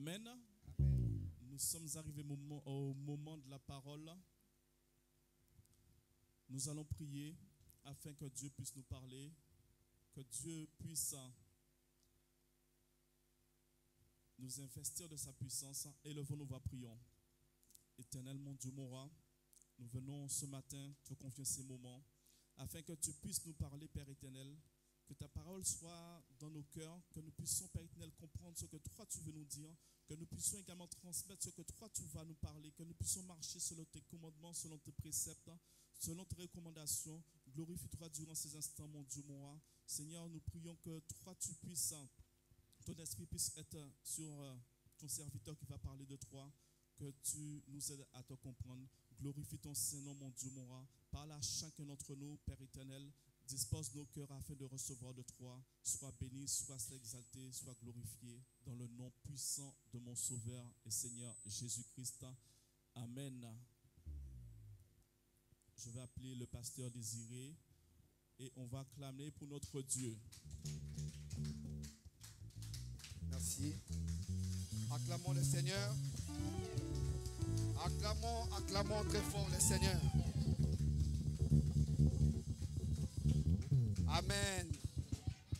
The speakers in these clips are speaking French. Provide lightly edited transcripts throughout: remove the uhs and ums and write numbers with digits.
Amen. Nous sommes arrivés au moment de la parole. Nous allons prier afin que Dieu puisse nous parler, que Dieu puisse nous investir de sa puissance. Élevons nos voix, prions. Éternel, mon Dieu, mon roi, nous venons ce matin te confier ces moments afin que tu puisses nous parler, Père éternel, que ta parole soit dans nos cœurs, que nous puissions, Père éternel, comprendre ce que toi tu veux nous dire, que nous puissions également transmettre ce que toi tu vas nous parler, que nous puissions marcher selon tes commandements, selon tes préceptes, selon tes recommandations. Glorifie-toi durant ces instants, mon Dieu, mon roi. Seigneur, nous prions que toi tu puisses, ton esprit puisse être sur ton serviteur qui va parler de toi, que tu nous aides à te comprendre. Glorifie ton Saint-Nom, mon Dieu, mon roi. Parle à chacun d'entre nous, Père éternel. Dispose nos cœurs afin de recevoir de toi. Sois béni, sois exalté, sois glorifié dans le nom puissant de mon Sauveur et Seigneur Jésus-Christ. Amen. Je vais appeler le pasteur Désiré et on va clamer pour notre Dieu. Merci. Acclamons le Seigneur. Acclamons très fort le Seigneur. Amen.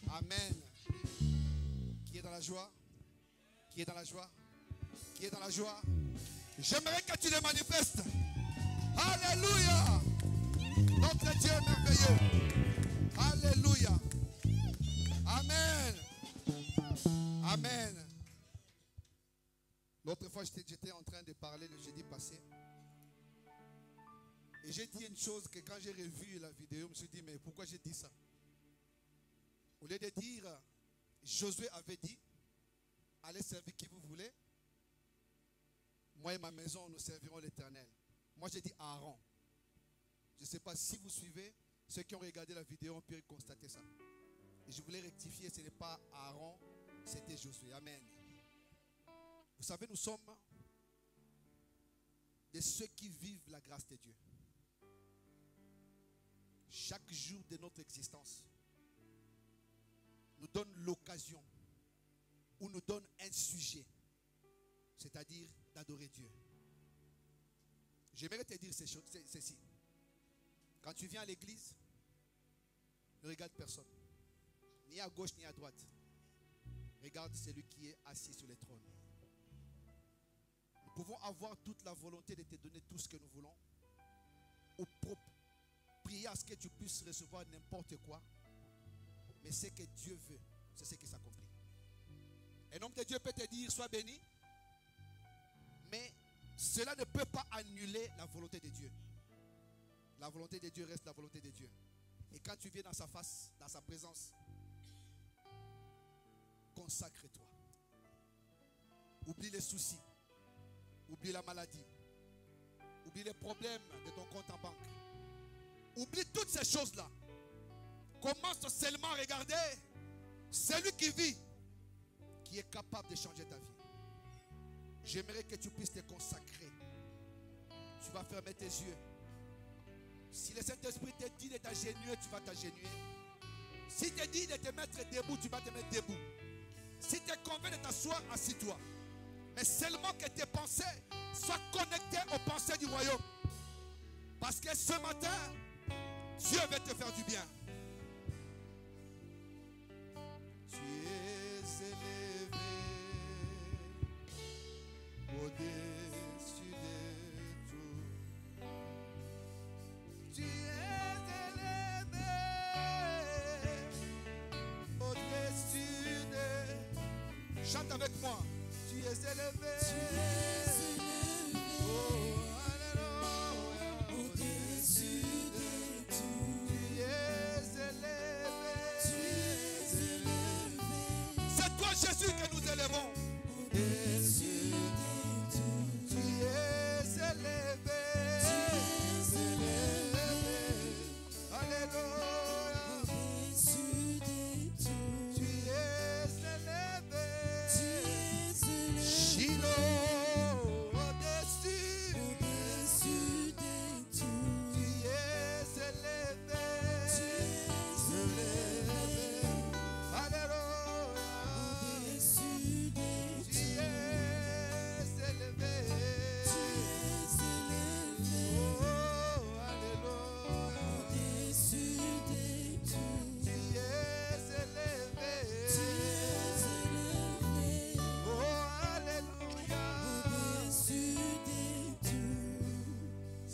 Amen. Qui est dans la joie? Qui est dans la joie? Qui est dans la joie? J'aimerais que tu le manifestes. Alléluia. Notre Dieu est merveilleux. Alléluia. Amen. Amen. L'autre fois, j'étais en train de parler le jeudi passé. Et j'ai dit une chose que quand j'ai revu la vidéo, je me suis dit, mais pourquoi j'ai dit ça? Au lieu de dire, Josué avait dit, allez servir qui vous voulez. Moi et ma maison, nous servirons l'Éternel. Moi, j'ai dit Aaron. Je ne sais pas si vous suivez. Ceux qui ont regardé la vidéo ont pu constater ça. Et je voulais rectifier, ce n'est pas Aaron, c'était Josué. Amen. Vous savez, nous sommes de ceux qui vivent la grâce de Dieu. Chaque jour de notre existence nous donne l'occasion ou nous donne un sujet, c'est-à-dire d'adorer Dieu. J'aimerais te dire ceci. Quand tu viens à l'église, ne regarde personne, ni à gauche ni à droite. Regarde celui qui est assis sur le trône. Nous pouvons avoir toute la volonté de te donner tout ce que nous voulons, ou prier à ce que tu puisses recevoir n'importe quoi. Mais ce que Dieu veut, c'est ce qui s'accomplit. Un homme de Dieu peut te dire, sois béni. Mais cela ne peut pas annuler la volonté de Dieu. La volonté de Dieu reste la volonté de Dieu. Et quand tu viens dans sa face, dans sa présence, consacre-toi. Oublie les soucis. Oublie la maladie. Oublie les problèmes de ton compte en banque. Oublie toutes ces choses-là. Commence seulement à regarder celui qui vit, qui est capable de changer ta vie. J'aimerais que tu puisses te consacrer. Tu vas fermer tes yeux. Si le Saint-Esprit te dit de t'agenouiller, tu vas t'agenouiller. Si te dit de te mettre debout, tu vas te mettre debout. Si tu es convaincu de t'asseoir, assis-toi. Mais seulement que tes pensées soient connectées aux pensées du royaume. Parce que ce matin, Dieu veut te faire du bien. Tu es élevé au-dessus de tout. Tu es élevé au-dessus de... Chante avec moi. Tu es élevé. Tu es élevé. Oh, alléluia. Au-dessus de tout. Tu es élevé. Tu es élevé. C'est toi, Jésus, que nous élevons. Au-dessus de tout. Tu es élevé. Tu es élevé. Alléluia. Au-dessus de tout. Tu es élevé. Tu es élevé. Shiloh.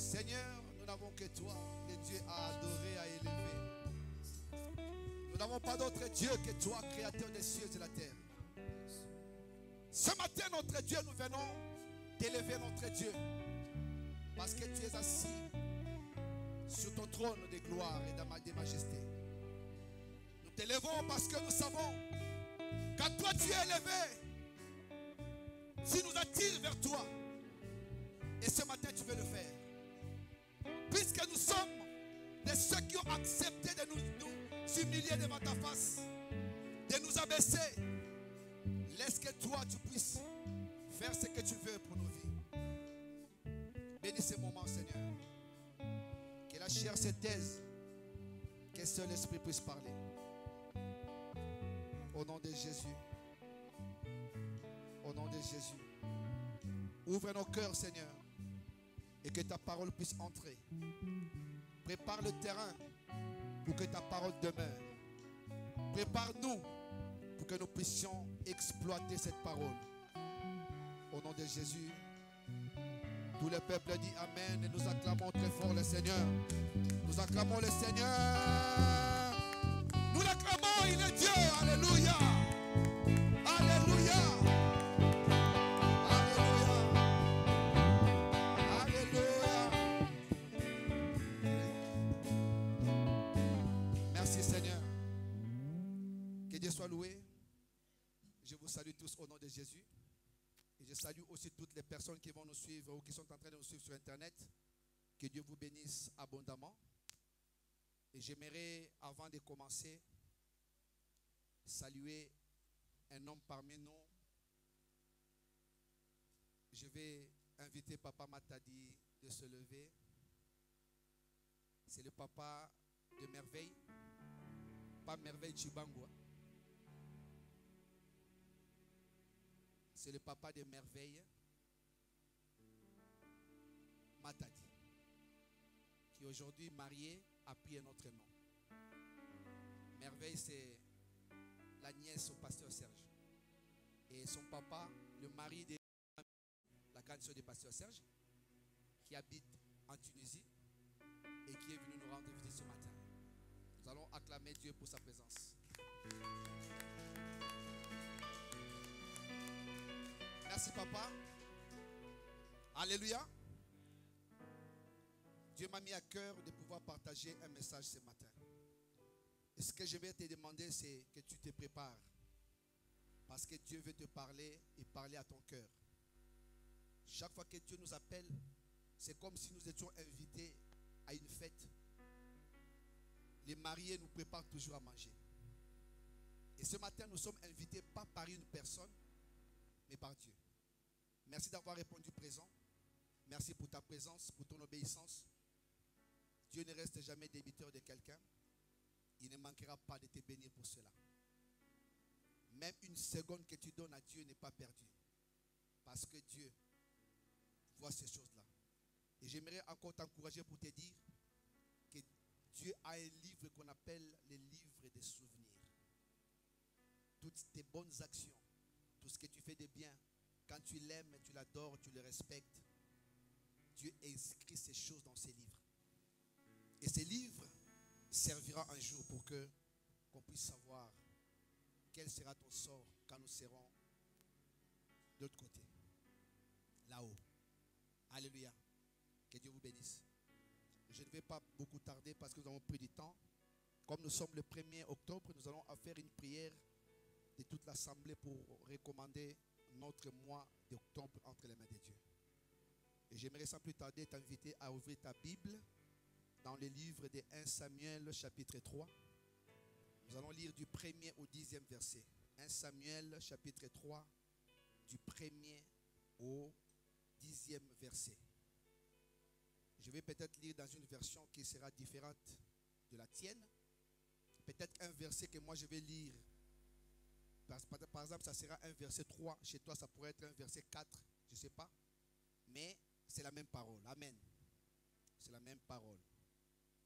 Seigneur, nous n'avons que toi, le Dieu à adorer, à élever. Nous n'avons pas d'autre Dieu que toi, créateur des cieux et de la terre. Ce matin, notre Dieu, nous venons d'élever notre Dieu. Parce que tu es assis sur ton trône de gloire et de majesté. Nous t'élevons parce que nous savons qu'à toi tu es élevé. Tu nous attires vers toi. Et ce matin, tu veux le faire. Puisque nous sommes de ceux qui ont accepté de nous humilier devant ta face, de nous abaisser, laisse que toi, tu puisses faire ce que tu veux pour nos vies. Bénis ces moments, Seigneur. Que la chair se taise, que seul l'Esprit puisse parler. Au nom de Jésus. Au nom de Jésus. Ouvre nos cœurs, Seigneur, et que ta parole puisse entrer. Prépare le terrain pour que ta parole demeure. Prépare-nous pour que nous puissions exploiter cette parole. Au nom de Jésus. Tout le peuple dit Amen et nous acclamons très fort le Seigneur. Nous acclamons le Seigneur. Nous l'acclamons, il est Dieu. Alléluia. Alléluia. Alléluia. Merci Seigneur. Que Dieu soit loué. Je vous salue tous au nom de Jésus. Et je salue aussi toutes les personnes qui vont nous suivre ou qui sont en train de nous suivre sur Internet. Que Dieu vous bénisse abondamment. Et j'aimerais, avant de commencer, saluer un homme parmi nous. Je vais inviter Papa Matadi de se lever. C'est le papa de Merveille. Pas Merveille Chibangwa. C'est le papa de Merveille Matadi, qui aujourd'hui marié a pris un autre nom. Merveille, c'est la nièce au pasteur Serge. Et son papa, le mari de la grande sœur du pasteur Serge, qui habite en Tunisie et qui est venu nous rendre visite ce matin. Nous allons acclamer Dieu pour sa présence. Merci papa. Alléluia. Dieu m'a mis à cœur de pouvoir partager un message ce matin. Et ce que je vais te demander, c'est que tu te prépares. Parce que Dieu veut te parler et parler à ton cœur. Chaque fois que Dieu nous appelle, c'est comme si nous étions invités à une fête. Les mariés nous préparent toujours à manger. Et ce matin, nous sommes invités pas par une personne, mais par Dieu. Merci d'avoir répondu présent. Merci pour ta présence, pour ton obéissance. Dieu ne reste jamais débiteur de quelqu'un. Il ne manquera pas de te bénir pour cela. Même une seconde que tu donnes à Dieu n'est pas perdue. Parce que Dieu voit ces choses-là. Et j'aimerais encore t'encourager pour te dire que Dieu a un livre qu'on appelle le livre des souvenirs. Toutes tes bonnes actions, tout ce que tu fais de bien, quand tu l'aimes, tu l'adores, tu le respectes, Dieu inscrit ces choses dans ses livres. Et ces livres servira un jour pour qu'on puisse savoir quel sera ton sort quand nous serons de l'autre côté, là-haut. Alléluia. Que Dieu vous bénisse. Je ne vais pas beaucoup tarder parce que nous avons pris du temps. Comme nous sommes le 1er octobre, nous allons faire une prière de toute l'assemblée pour recommander notre mois d'octobre entre les mains de Dieu. Et j'aimerais sans plus tarder t'inviter à ouvrir ta Bible dans le livre de 1 Samuel chapitre 3. Nous allons lire du 1er au 10e verset. 1 Samuel chapitre 3 du 1er au 10e verset. Je vais peut-être lire dans une version qui sera différente de la tienne. Peut-être un verset que moi je vais lire. Par exemple, ça sera un verset 3. Chez toi, ça pourrait être un verset 4. Je ne sais pas. Mais c'est la même parole. Amen. C'est la même parole.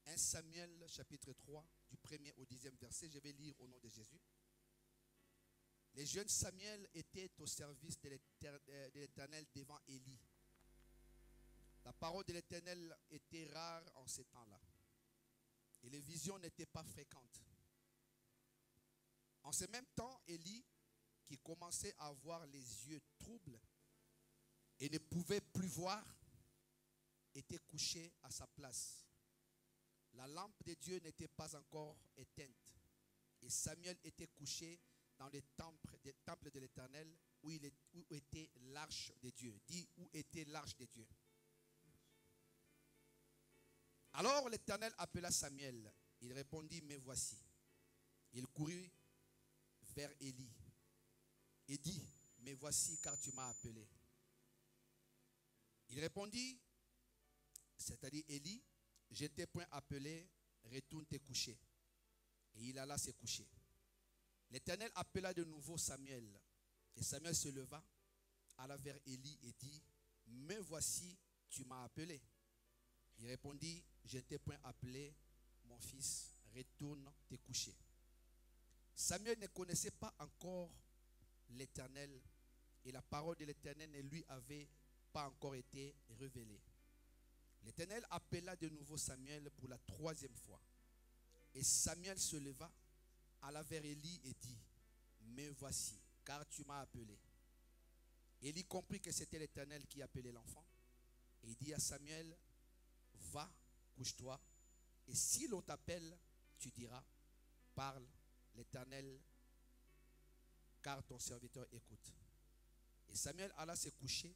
1 Samuel chapitre 3 du 1er au 10e verset. Je vais lire au nom de Jésus. Les jeunes Samuel étaient au service de l'Éternel devant Élie. La parole de l'Éternel était rare en ces temps-là. Et les visions n'étaient pas fréquentes. En ce même temps, Élie, qui commençait à avoir les yeux troubles et ne pouvait plus voir, était couché à sa place. La lampe de Dieu n'était pas encore éteinte. Et Samuel était couché dans le temple de l'Éternel où était l'arche de Dieu. Dit où était l'arche de Dieu. Alors l'Éternel appela Samuel. Il répondit, me voici. Il courut vers Élie et dit, me voici car tu m'as appelé. Il répondit, c'est-à-dire Élie, je t'ai point appelé, retourne te coucher. Et il alla se coucher. L'Éternel appela de nouveau Samuel. Et Samuel se leva, alla vers Élie et dit, me voici, tu m'as appelé. Il répondit, je ne t'ai point appelé, mon fils, retourne te coucher. Samuel ne connaissait pas encore l'Éternel et la parole de l'Éternel ne lui avait pas encore été révélée. L'Éternel appela de nouveau Samuel pour la troisième fois. Et Samuel se leva, alla vers Élie et dit, me voici, car tu m'as appelé. Élie comprit que c'était l'Éternel qui appelait l'enfant. Et il dit à Samuel, va, couche-toi, et si l'on t'appelle, tu diras, parle, l'Éternel, car ton serviteur écoute. Et Samuel alla se coucher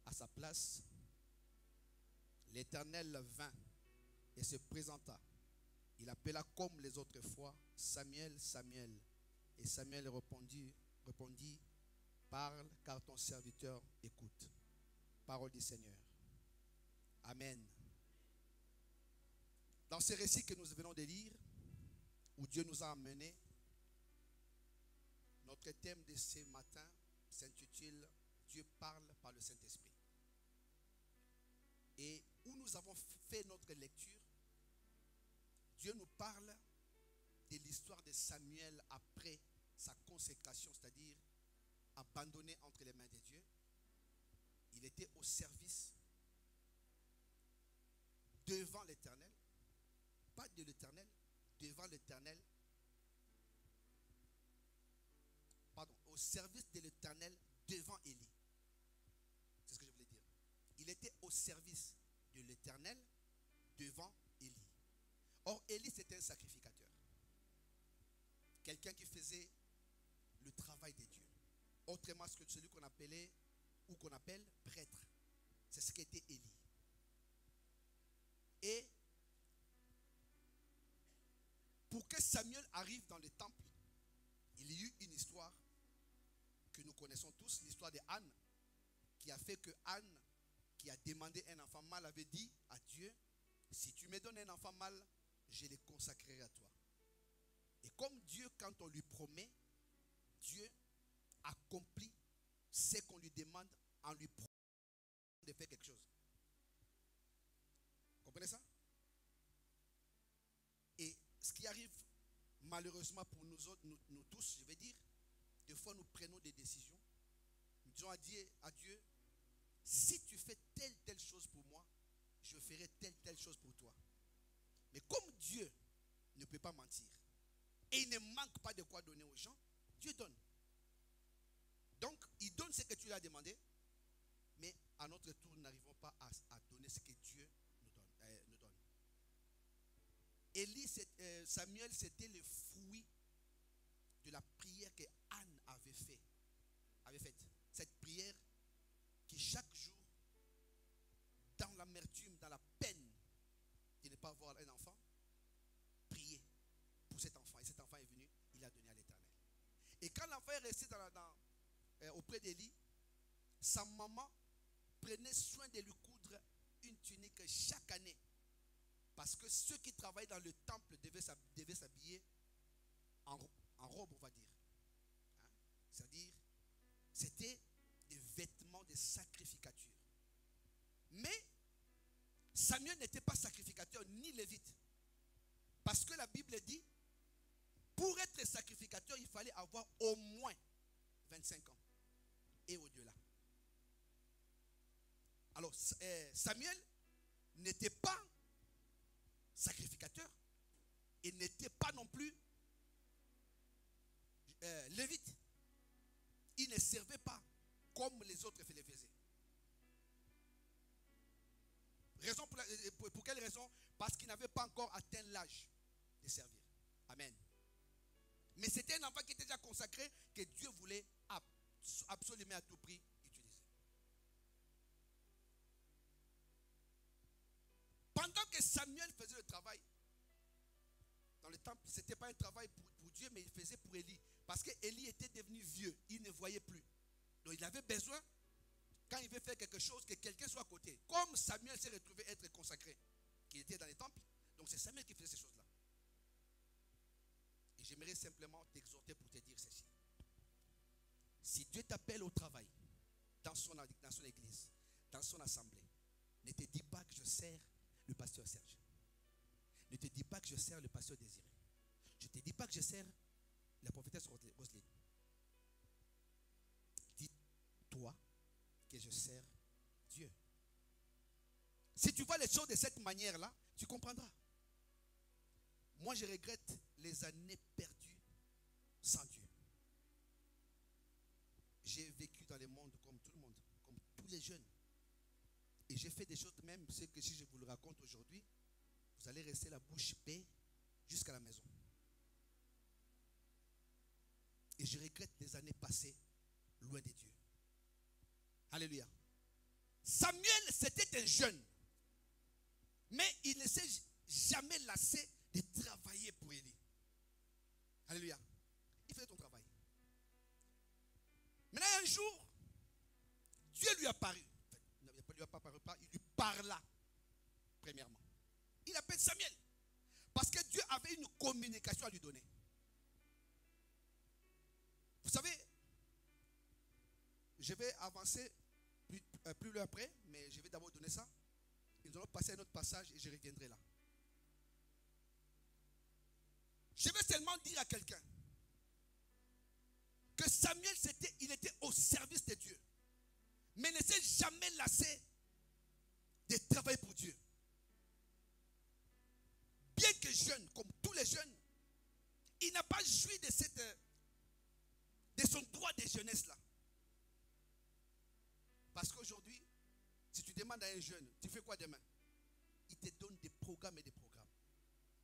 à sa place. L'Éternel vint et se présenta. Il appela comme les autres fois, Samuel, Samuel. Et Samuel répondit, parle, car ton serviteur écoute. Parole du Seigneur. Amen. Dans ce récit que nous venons de lire, où Dieu nous a amenés, notre thème de ce matin s'intitule Dieu parle par le Saint-Esprit. Et où nous avons fait notre lecture, Dieu nous parle de l'histoire de Samuel après sa consécration, c'est-à-dire abandonné entre les mains de Dieu. Il était au service devant l'Éternel, pas de l'Éternel, devant l'Éternel, pardon, au service de l'Éternel devant Élie. C'est ce que je voulais dire. Il était au service de l'Éternel devant Élie. Or, Élie, c'était un sacrificateur. Quelqu'un qui faisait le travail de Dieu. Autrement, celui qu'on appelait ou qu'on appelle prêtre. C'est ce qu'était Élie. Et pour que Samuel arrive dans le temple, il y eut une histoire que nous connaissons tous, l'histoire de Anne, qui a fait que Anne, qui a demandé un enfant mâle, avait dit à Dieu, si tu me donnes un enfant mâle, je le consacrerai à toi. Et comme Dieu, quand on lui promet, Dieu accomplit ce qu'on lui demande en lui promettant de faire quelque chose. Vous comprenez ça? Et ce qui arrive malheureusement pour nous autres, nous tous, je vais dire, des fois nous prenons des décisions. Nous disons à Dieu, si tu fais telle chose pour moi, je ferai telle chose pour toi. Mais comme Dieu ne peut pas mentir, et il ne manque pas de quoi donner aux gens, Dieu donne. Donc, il donne ce que tu lui as demandé, mais à notre tour, nous n'arrivons pas à donner ce que Dieu nous donne. Samuel, c'était le fruit de la prière que Anne avait faite. Cette prière qui chaque jour, dans l'amertume, dans la peine de ne pas avoir un enfant, priait pour cet enfant. Et cet enfant est venu, il l'a donné à l'Éternel. Et quand l'enfant est resté auprès d'Élie, sa maman prenait soin de lui coudre une tunique chaque année. Parce que ceux qui travaillent dans le temple devaient s'habiller en robe, on va dire. C'est-à-dire, c'était des vêtements de sacrificature. Mais Samuel n'était pas sacrificateur ni lévite. Parce que la Bible dit, pour être sacrificateur, il fallait avoir au moins 25 ans et au-delà. Alors, Alors, Samuel n'était pas sacrificateur et n'était pas non plus lévite. Il ne servait pas comme les autres les faisaient. Raison pour quelle raison? Parce qu'il n'avait pas encore atteint l'âge de servir. Amen. Mais c'était un enfant qui était déjà consacré, que Dieu voulait absolument à tout prix utiliser. Pendant que Samuel faisait le travail dans le temple, ce n'était pas un travail pour Dieu, mais il faisait pour Élie. Parce que Élie était devenu vieux, il ne voyait plus. Donc il avait besoin, quand il veut faire quelque chose, que quelqu'un soit à côté. Comme Samuel s'est retrouvé être consacré, qu'il était dans les temples, donc c'est Samuel qui faisait ces choses-là. Et j'aimerais simplement t'exhorter pour te dire ceci. Si Dieu t'appelle au travail, dans son église, dans son assemblée, ne te dis pas que je sers le pasteur Serge. Ne te dis pas que je sers le pasteur Désiré. Je ne te dis pas que je sers la prophétesse Roselyne. Dis-toi que je sers Dieu. Si tu vois les choses de cette manière-là, tu comprendras. Moi, je regrette les années perdues sans Dieu. J'ai vécu dans le monde comme tout le monde, comme tous les jeunes. Et j'ai fait des choses même, c'est que si je vous le raconte aujourd'hui, vous allez rester la bouche bée jusqu'à la maison. Et je regrette les années passées loin de Dieu. Alléluia. Samuel, c'était un jeune. Mais il ne s'est jamais lassé de travailler pour Élie. Alléluia. Il faisait ton travail. Maintenant, un jour, Dieu lui apparut. Il ne lui a pas apparu, il lui parla, premièrement. Il appelle Samuel. Parce que Dieu avait une communication à lui donner. Vous savez, je vais avancer plus loin après, mais je vais d'abord donner ça. Nous allons passer à un autre passage et je reviendrai là. Je vais seulement dire à quelqu'un que Samuel, il était au service de Dieu. Mais ne s'est jamais lassé de travailler pour Dieu. Bien que jeune, comme tous les jeunes, il n'a pas joui de son droit de jeunesse là. Parce qu'aujourd'hui, si tu demandes à un jeune, tu fais quoi demain? Il te donne des programmes et des programmes.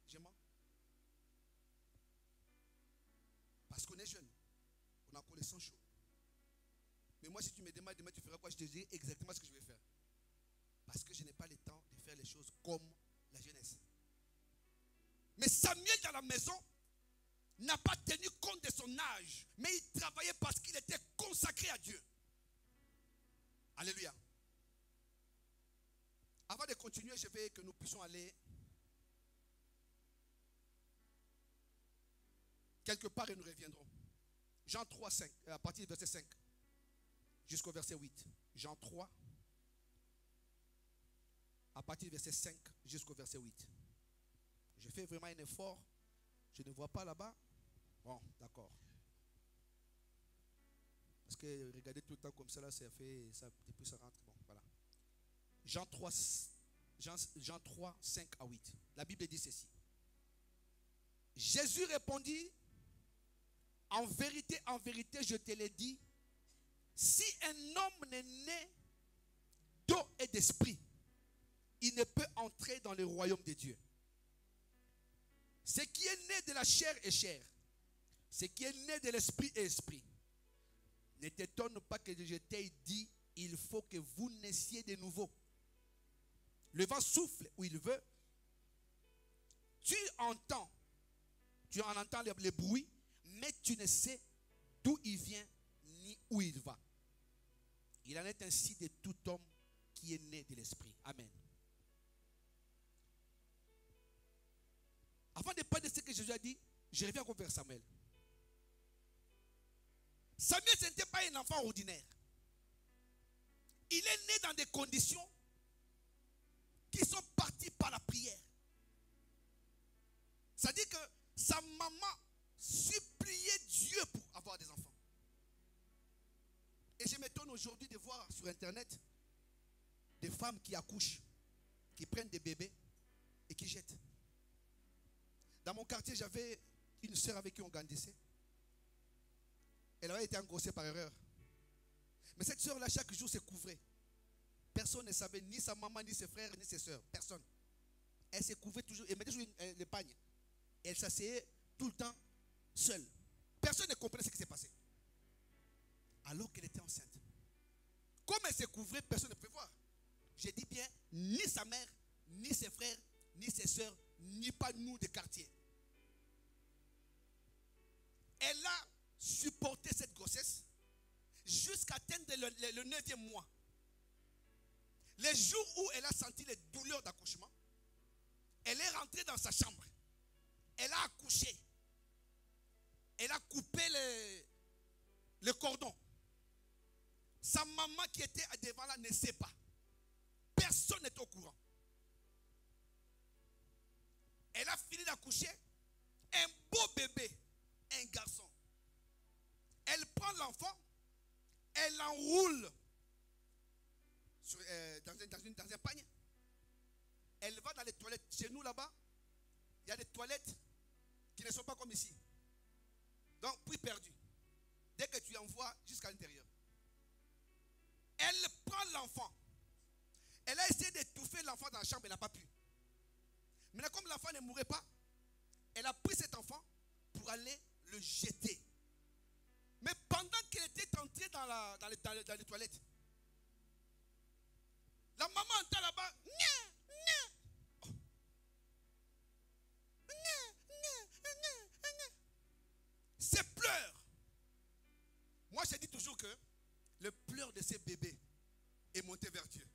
Je mens. Parce qu'on est jeune. On a encore le sang chaud. Mais moi, si tu me demandes demain, tu feras quoi? Je te dis exactement ce que je vais faire. Parce que je n'ai pas le temps de faire les choses comme la jeunesse. Mais Samuel dans la maison n'a pas tenu compte de son âge. Mais il travaillait parce qu'il était consacré à Dieu. Alléluia. Avant de continuer, je veux que nous puissions aller quelque part et nous reviendrons. Jean 3, 5, à partir du verset 5 jusqu'au verset 8. Jean 3, à partir du verset 5 jusqu'au verset 8. Je fais vraiment un effort. Je ne vois pas là-bas. Bon, d'accord. Parce que regarder tout le temps comme ça, là, ça fait, ça, depuis ça rentre. Bon, voilà. Jean 3, 5 à 8. La Bible dit ceci. Jésus répondit, en vérité, je te l'ai dit, si un homme n'est né d'eau et d'esprit, il ne peut entrer dans le royaume de Dieu. Ce qui est né de la chair est chair. Ce qui est né de l'esprit est esprit. Ne t'étonne pas que je t'ai dit, il faut que vous naissiez de nouveau. Le vent souffle où il veut. Tu en entends les bruits, mais tu ne sais d'où il vient ni où il va. Il en est ainsi de tout homme qui est né de l'esprit. Amen. Avant de parler de ce que Jésus a dit, je reviens encore vers Samuel. Samuel, ce n'était pas un enfant ordinaire. Il est né dans des conditions qui sont parties par la prière. C'est-à-dire que sa maman suppliait Dieu pour avoir des enfants. Et je m'étonne aujourd'hui de voir sur Internet des femmes femmes qui accouchent, qui prennent des bébés et qui jettent. Dans mon quartier, j'avais une soeur avec qui on grandissait. Elle avait été engrossée par erreur. Mais cette soeur-là, chaque jour, se couvrait. Personne ne savait, ni sa maman, ni ses frères, ni ses soeurs. Personne. Elle se couvrait toujours. Elle mettait toujours le pagne. Elle s'asseyait tout le temps seule. Personne ne comprenait ce qui s'est passé. Alors qu'elle était enceinte. Comme elle se couvrait, personne ne pouvait voir. J'ai dit bien, ni sa mère, ni ses frères, ni ses soeurs, ni pas nous de quartier. Elle a supporté cette grossesse jusqu'à atteindre le 9e mois. Les jours où elle a senti les douleurs d'accouchement, elle est rentrée dans sa chambre. Elle a accouché. Elle a coupé le cordon. Sa maman qui était devant là ne sait pas. Personne n'est au courant. Elle a fini d'accoucher. Un beau bébé, un garçon. Elle prend l'enfant, elle l'enroule dans un panier. Elle va dans les toilettes. Chez nous là-bas, il y a des toilettes qui ne sont pas comme ici. Donc, prix perdu. Dès que tu envoies jusqu'à l'intérieur. Elle prend l'enfant. Elle a essayé d'étouffer l'enfant dans la chambre, elle n'a pas pu. Maintenant, comme l'enfant ne mourait pas, elle a pris cet enfant pour aller le jeter. Mais pendant qu'elle était entrée dans les toilettes, la maman entend là-bas, ses pleurs. Moi, je dis toujours que le pleur de ces bébés est monté vers Dieu.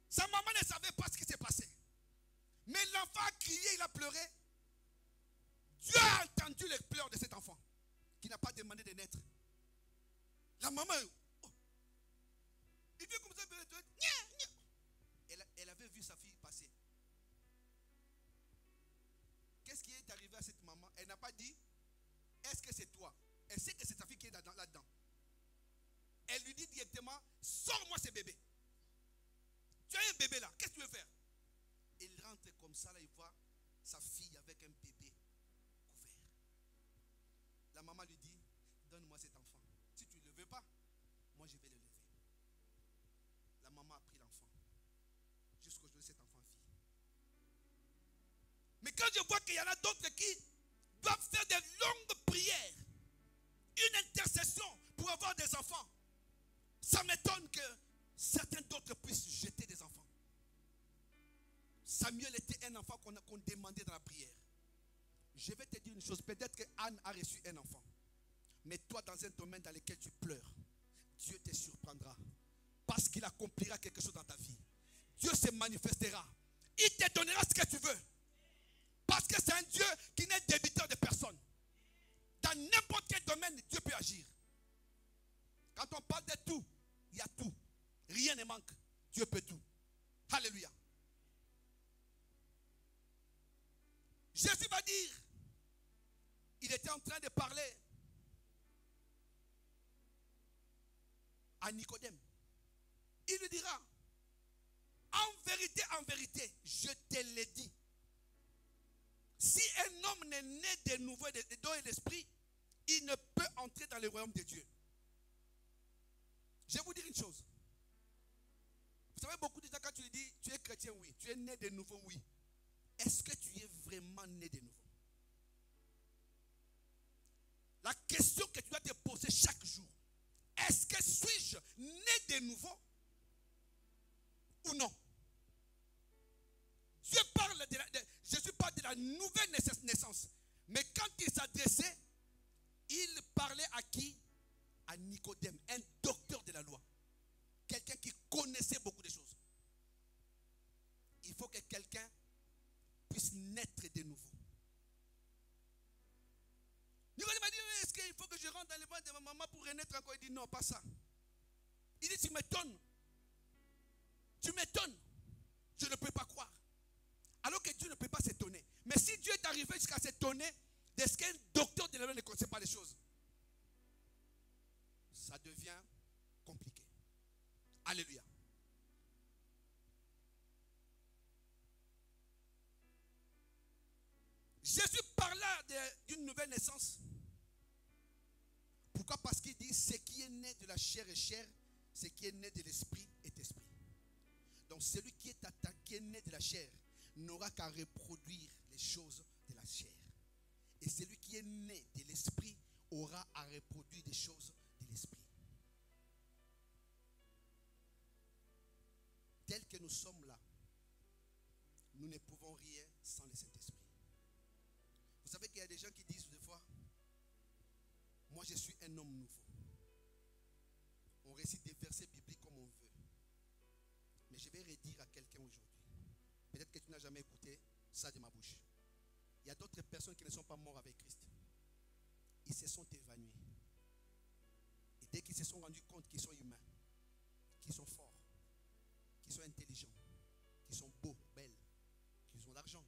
Sa maman ne savait pas ce qui s'est passé. Mais l'enfant a crié, il a pleuré. Dieu a entendu les pleurs de cet enfant qui n'a pas demandé de naître. La maman, oh, il vient comme ça, elle avait vu sa fille passer. Qu'est-ce qui est arrivé à cette maman? Elle n'a pas dit, est-ce que c'est toi? Elle sait que c'est sa fille qui est là-dedans. Elle lui dit directement, sors-moi ce bébé. Tu as un bébé là, qu'est-ce que tu veux faire? Il rentre comme ça, là, il voit sa fille avec un bébé couvert. La maman lui dit, donne-moi cet enfant. Si tu ne le veux pas, moi je vais le lever. La maman a pris l'enfant. Jusqu'aujourd'hui, cet enfant vit. Mais quand je vois qu'il y en a d'autres qui doivent faire des longues prières, une intercession pour avoir des enfants, ça m'étonne que certains d'autres puissent jeter des enfants. Samuel était un enfant qu'on demandait dans la prière. Je vais te dire une chose, peut-être que Anne a reçu un enfant. Mais toi, dans un domaine dans lequel tu pleures, Dieu te surprendra. Parce qu'il accomplira quelque chose dans ta vie. Dieu se manifestera. Il te donnera ce que tu veux. Parce que c'est un Dieu qui n'est débiteur de personne. Dans n'importe quel domaine, Dieu peut agir. Quand on parle de tout, il y a tout. Rien ne manque. Dieu peut tout. Alléluia. Jésus va dire, il était en train de parler à Nicodème. Il lui dira, en vérité, je te l'ai dit. Si un homme n'est né de nouveau d'eau et d'esprit, il ne peut entrer dans le royaume de Dieu. Je vais vous dire une chose. Vous savez, beaucoup de gens, quand tu lui dis, tu es chrétien, oui. Tu es né de nouveau, oui. Est-ce que tu es vraiment né de nouveau? La question que tu dois te poser chaque jour, est-ce que suis-je né de nouveau ou non? Jésus parle de la nouvelle naissance. Mais quand il s'adressait, il parlait à qui? À Nicodème, un docteur de la loi. Quelqu'un qui connaissait beaucoup de choses. Il faut que quelqu'un puisse naître de nouveau. Nicodème m'a dit, est-ce qu'il faut que je rentre dans le ventre de ma maman pour renaître encore? Il dit non, pas ça. Il dit, tu m'étonnes. Tu m'étonnes. Je ne peux pas croire. Alors que Dieu ne peut pas s'étonner. Mais si Dieu est arrivé jusqu'à s'étonner de ce qu'un docteur de la loi ne connaît pas les choses, ça devient compliqué. Alléluia. nouvelle naissance. Pourquoi? Parce qu'il dit ce qui est né de la chair est chair, ce qui est né de l'esprit est esprit. Donc celui qui est attaqué, né de la chair, n'aura qu'à reproduire les choses de la chair. Et celui qui est né de l'esprit aura à reproduire des choses de l'esprit. Tel que nous sommes là, nous ne pouvons rien sans le Saint-Esprit. Vous savez qu'il y a des gens qui disent des fois, moi je suis un homme nouveau. On récite des versets bibliques comme on veut. Mais je vais redire à quelqu'un aujourd'hui. Peut-être que tu n'as jamais écouté ça de ma bouche. Il y a d'autres personnes qui ne sont pas mortes avec Christ. Ils se sont évanouis. Et dès qu'ils se sont rendus compte qu'ils sont humains, qu'ils sont forts, qu'ils sont intelligents, qu'ils sont beaux, belles, qu'ils ont l'argent.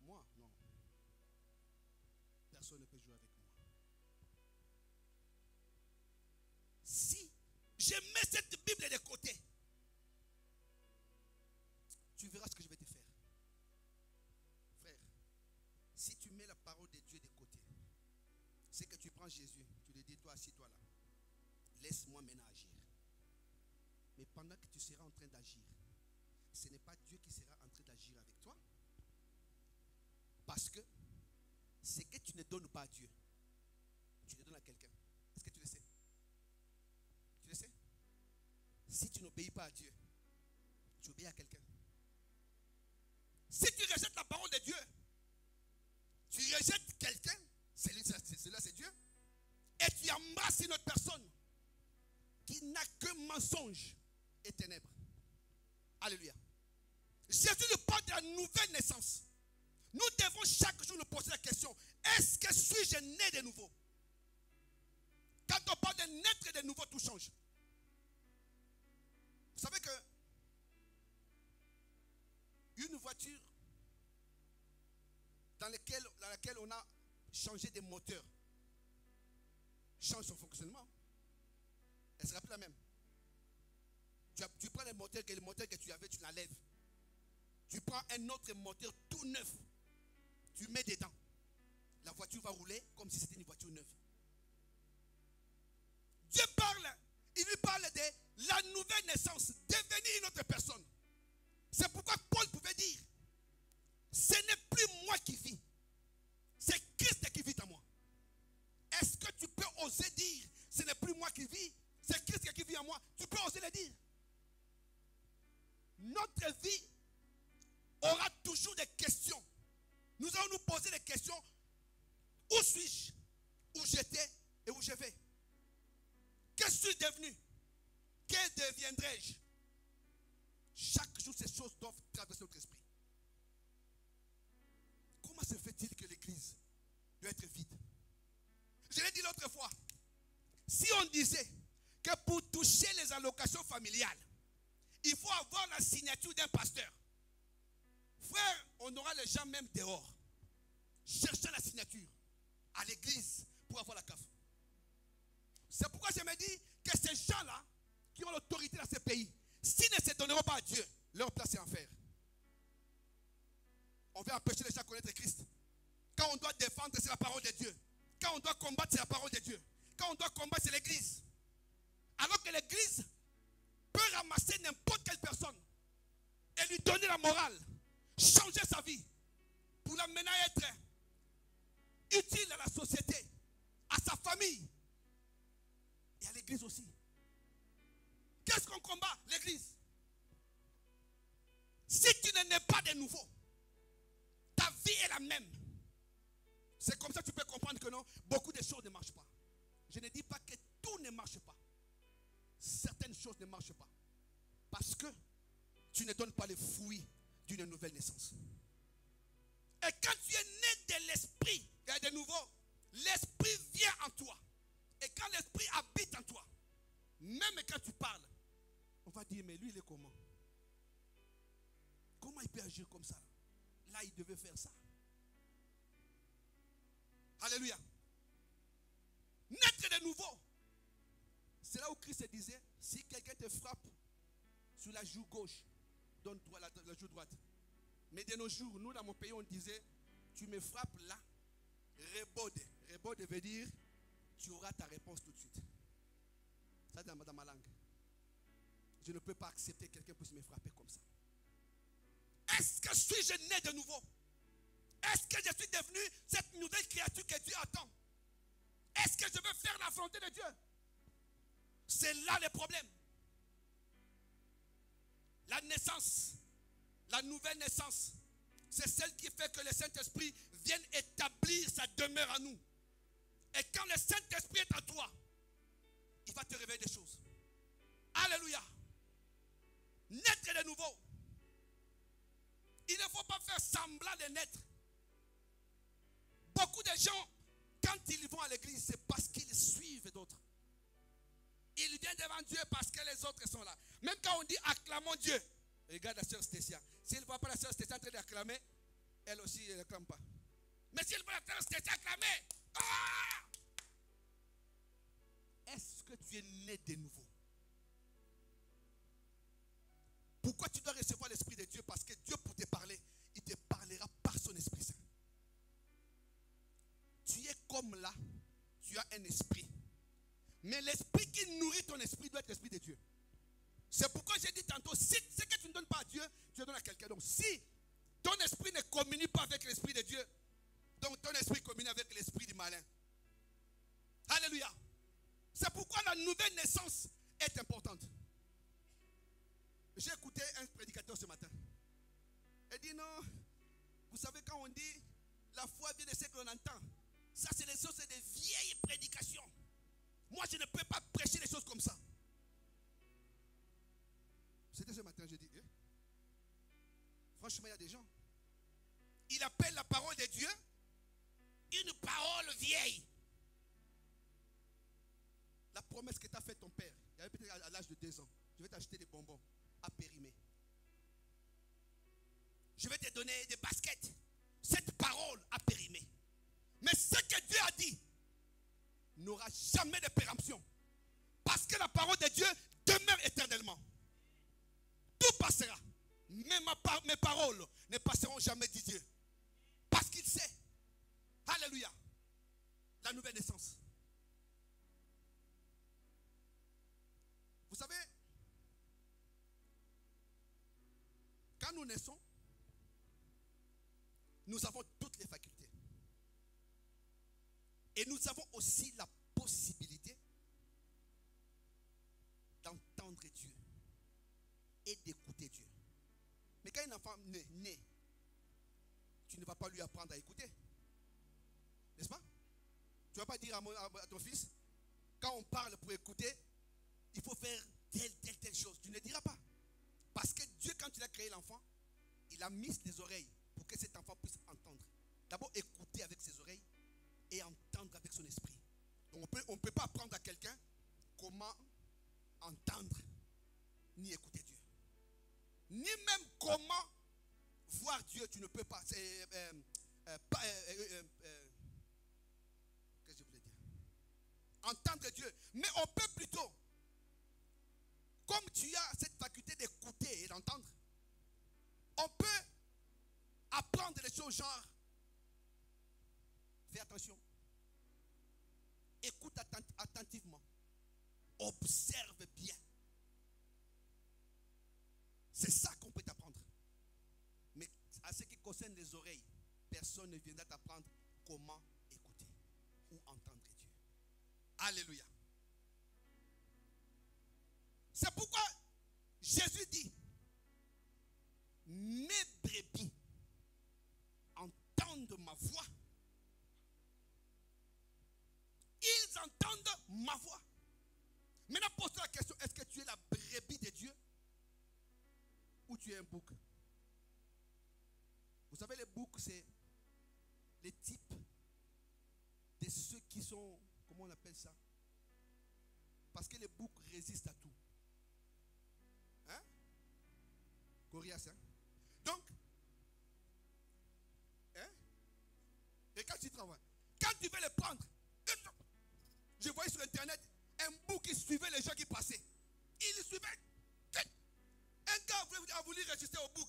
Moi, non. Personne ne peut jouer avec moi. Si je mets cette Bible de côté, tu verras ce que je vais te faire. Frère, si tu mets la parole de Dieu de côté, c'est que tu prends Jésus, tu lui dis, toi, assis-toi là. Laisse-moi maintenant agir. Mais pendant que tu seras en train d'agir, ce n'est pas Dieu qui sera en train d'agir avec toi. Parce que ce que tu ne donnes pas à Dieu, tu le donnes à quelqu'un. Est-ce que tu le sais? Tu le sais? Si tu n'obéis pas à Dieu, tu obéis à quelqu'un. Si tu rejettes la parole de Dieu, tu rejettes quelqu'un, celui-là c'est Dieu, et tu embrasses une autre personne qui n'a que mensonge et ténèbres. Alléluia. Jésus nous parle de la nouvelle naissance. Nous devons chaque jour nous poser la question, est-ce que suis-je né de nouveau? Quand on parle de naître de nouveau, tout change. Vous savez que une voiture dans laquelle on a changé de moteur change son fonctionnement. Elle sera plus la même. Tu prends le moteur que tu avais, tu l'enlèves. Tu prends un autre moteur tout neuf, tu mets dedans. La voiture va rouler comme si c'était une voiture neuve. Dieu parle, il lui parle de la nouvelle naissance, devenir une autre personne. C'est pourquoi Paul pouvait dire, ce n'est plus moi qui vis, c'est Christ qui vit en moi. Est-ce que tu peux oser dire, ce n'est plus moi qui vis, c'est Christ qui vit en moi? Tu peux oser le dire. Notre vie aura toujours des questions. Nous allons nous poser des questions. Où suis-je? Où j'étais et où je vais? Que suis-je devenu? Que deviendrai-je? Chaque jour, ces choses doivent traverser notre esprit. Comment se fait-il que l'église doit être vide? Je l'ai dit l'autre fois. Si on disait que pour toucher les allocations familiales, il faut avoir la signature d'un pasteur. Frère, on aura les gens même dehors, cherchant la signature à l'église pour avoir la CAF. C'est pourquoi je me dis que ces gens-là, qui ont l'autorité dans ces pays, s'ils ne se donneront pas à Dieu, leur place est en enfer. On veut empêcher les gens de connaître Christ. Quand on doit défendre, c'est la parole de Dieu. Quand on doit combattre, c'est la parole de Dieu. Quand on doit combattre, c'est l'église. Alors que l'église peut ramasser n'importe quelle personne et lui donner la morale, changer sa vie pour l'amener à être utile à la société, à sa famille et à l'église aussi. Qu'est-ce qu'on combat? L'église. Si tu ne nais pas de nouveau, ta vie est la même. C'est comme ça que tu peux comprendre que non, beaucoup de choses ne marchent pas. Je ne dis pas que tout ne marche pas. Certaines choses ne marchent pas. Parce que tu ne donnes pas les fruits d'une nouvelle naissance. Et quand tu es né de l'esprit, et de nouveau, l'esprit vient en toi. Et quand l'esprit habite en toi, même quand tu parles, on va dire, mais lui, il est comment? Comment il peut agir comme ça? Là, il devait faire ça. Alléluia. Naître de nouveau. C'est là où Christ disait, si quelqu'un te frappe sur la joue gauche, donne-toi la joue droite. Mais de nos jours, nous dans mon pays, on disait, tu me frappes là, rebode. Rebode veut dire, tu auras ta réponse tout de suite. Ça dans ma langue. Je ne peux pas accepter que quelqu'un puisse me frapper comme ça. Est-ce que suis-je né de nouveau? Est-ce que je suis devenu cette nouvelle créature que Dieu attend? Est-ce que je veux faire la volonté de Dieu? C'est là le problème. La naissance, la nouvelle naissance, c'est celle qui fait que le Saint-Esprit vienne établir sa demeure en nous. Et quand le Saint-Esprit est en toi, il va te révéler des choses. Alléluia. Naître de nouveau. Il ne faut pas faire semblant de naître. Beaucoup de gens, quand ils vont à l'église, c'est parce qu'ils suivent d'autres. Ils viennent devant Dieu parce que les autres sont là. Même quand on dit acclamons Dieu, regarde la sœur Stécia. S'il ne voit pas la sœur Stécia en train d'acclamer, elle aussi, elle n'acclame pas. Mais s'il voit la sœur Stécia acclamer, est-ce que tu es né de nouveau? Pourquoi tu dois recevoir l'Esprit de Dieu? Parce que Dieu, pour te parler, il te parlera par son Esprit Saint. Tu es comme là, tu as un esprit. Mais l'esprit qui nourrit ton esprit doit être l'Esprit de Dieu. C'est pourquoi j'ai dit tantôt, si ce que tu ne donnes pas à Dieu, tu le donnes à quelqu'un. Donc si ton esprit ne communie pas avec l'Esprit de Dieu, donc ton esprit communie avec l'esprit du malin. Alléluia. C'est pourquoi la nouvelle naissance est importante. J'ai écouté un prédicateur ce matin. Il dit non, vous savez quand on dit la foi vient de ce que l'on entend. Ça c'est des choses, c'est des vieilles prédications. Moi je ne peux pas prêcher des choses comme ça. C'était ce matin, j'ai dit, franchement il y a des gens. Il appelle la parole de Dieu une parole vieille. La promesse que t'a fait ton père, il avait peut-être à l'âge de 2 ans, je vais t'acheter des bonbons à périmer. Je vais te donner des baskets. Cette parole a périmé. Mais ce que Dieu a dit n'aura jamais de péremption. Parce que la parole de Dieu demeure éternellement. Tout passera. Mais mes paroles ne passeront jamais, dit Dieu. Parce qu'il sait. Alléluia. La nouvelle naissance. Vous savez, quand nous naissons, nous avons toutes les facultés. Et nous avons aussi la possibilité d'entendre Dieu et d'écouter Dieu. Mais quand un enfant naît, tu ne vas pas lui apprendre à écouter. N'est-ce pas? Tu ne vas pas dire à ton fils, quand on parle pour écouter, il faut faire telle chose. Tu ne diras pas. Parce que Dieu, quand il a créé l'enfant, il a mis des oreilles pour que cet enfant puisse entendre. D'abord écouter avec ses oreilles et entendre avec son esprit. Donc on ne peut pas apprendre à quelqu'un comment entendre ni écouter Dieu. Ni même comment voir Dieu, tu ne peux pas. Qu'est-ce que je voulais dire? Entendre Dieu. Mais on peut plutôt, comme tu as cette faculté d'écouter et d'entendre, on peut apprendre les choses genre, fais attention, écoute attentivement, observe bien. C'est ça qu'on peut t'apprendre. Mais à ce qui concerne les oreilles, personne ne viendra t'apprendre comment écouter ou entendre Dieu. Alléluia. C'est pourquoi Jésus dit, mes brebis entendent ma voix. Ils entendent ma voix. Maintenant, pose-toi la question, est-ce que tu es la brebis de Dieu ou tu es un bouc? Vous savez, les boucs, c'est les types de ceux qui sont, comment on appelle ça? Parce que les boucs résistent à tout. Hein? Coriace, hein? Donc, hein? Et quand tu travailles, quand tu veux les prendre, je voyais sur internet un bouc qui suivait les gens qui passaient. Il suivait. Un gars a voulu résister au bouc.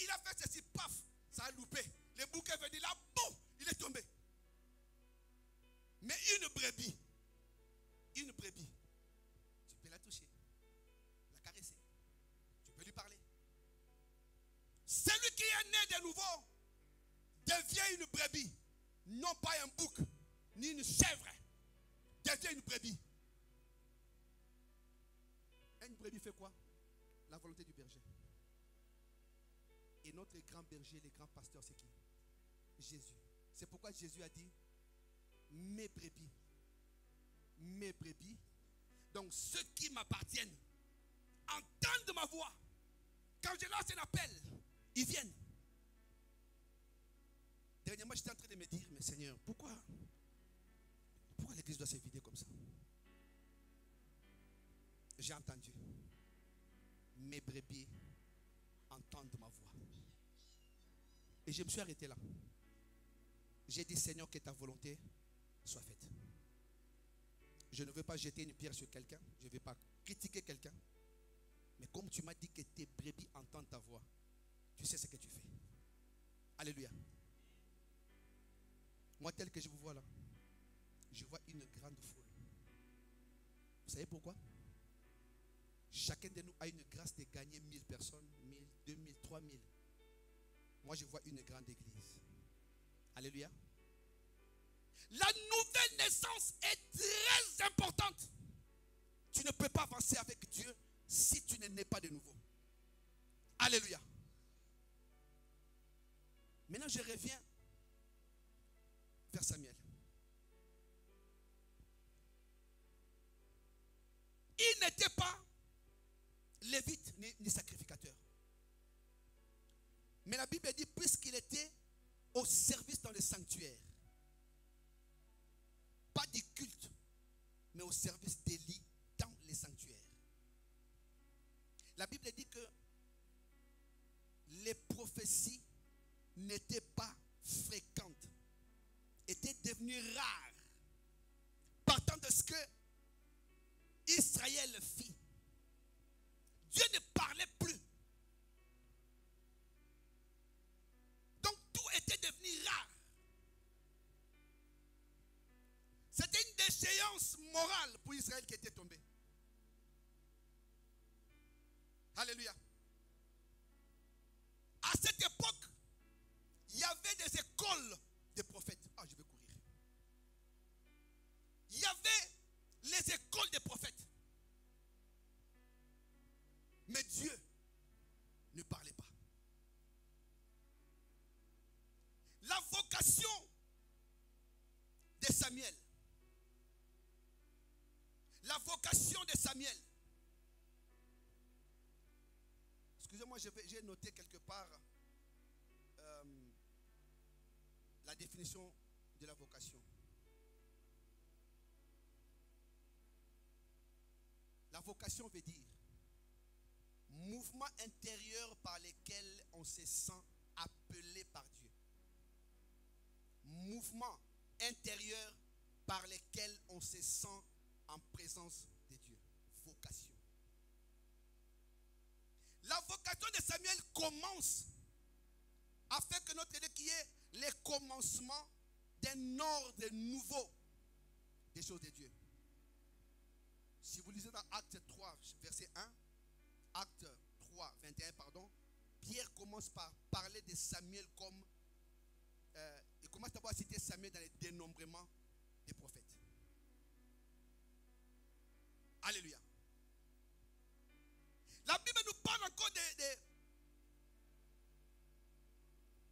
Il a fait ceci, paf, ça a loupé. Le bouquet veut dire là, boum, il est tombé. Mais une brebis, tu peux la toucher, la caresser, tu peux lui parler. Celui qui est né de nouveau devient une brebis, non pas un bouc, ni une chèvre, devient une brebis. Et une brebis fait quoi? La volonté du berger. Et notre grand berger, le grand pasteur, c'est qui? Jésus. C'est pourquoi Jésus a dit, mes brebis. Mes brebis. Donc ceux qui m'appartiennent entendent ma voix. Quand je lance un appel, ils viennent. Dernièrement, j'étais en train de me dire, mais Seigneur, pourquoi l'église doit se vider comme ça? J'ai entendu. Mes brebis entendent ma voix. Et je me suis arrêté là. J'ai dit, Seigneur, que ta volonté soit faite. Je ne veux pas jeter une pierre sur quelqu'un. Je ne veux pas critiquer quelqu'un. Mais comme tu m'as dit que tes brebis entendent ta voix, tu sais ce que tu fais. Alléluia. Moi, tel que je vous vois là, je vois une grande foule. Vous savez pourquoi? Chacun de nous a une grâce de gagner 1000 personnes, 1000, 2000, 3000. Moi, je vois une grande église. Alléluia. La nouvelle naissance est très importante. Tu ne peux pas avancer avec Dieu si tu ne nais pas de nouveau. Alléluia. Maintenant, je reviens vers Samuel. Il n'était pas lévite ni sacrificateur. Mais la Bible dit, puisqu'il était au service dans le sanctuaire, pas du culte, mais au service d'Élie dans les sanctuaires. La Bible dit que les prophéties n'étaient pas fréquentes, étaient devenues rares, partant de ce que Israël fit. Dieu ne parlait plus. Donc tout était devenu rare. C'était une déchéance morale pour Israël qui était tombée. Alléluia. À cette époque, il y avait des écoles de prophètes. Ah, je vais courir. Il y avait les écoles des prophètes. Mais Dieu ne parlait pas. La vocation de Samuel. La vocation de Samuel. Excusez-moi, j'ai noté quelque part la définition de la vocation. La vocation veut dire mouvement intérieur par lequel on se sent appelé par Dieu. Mouvement intérieur par lequel on se sent en présence de Dieu. Vocation. La vocation de Samuel commence afin que notre Dieu qui est le commencement d'un ordre nouveau des choses de Dieu. Si vous lisez dans Acte 3, verset 1, Acte 3, 21, pardon, Pierre commence par parler de Samuel comme, il commence d'abord à citer Samuel dans le dénombrement des prophètes. Alléluia. La Bible nous parle encore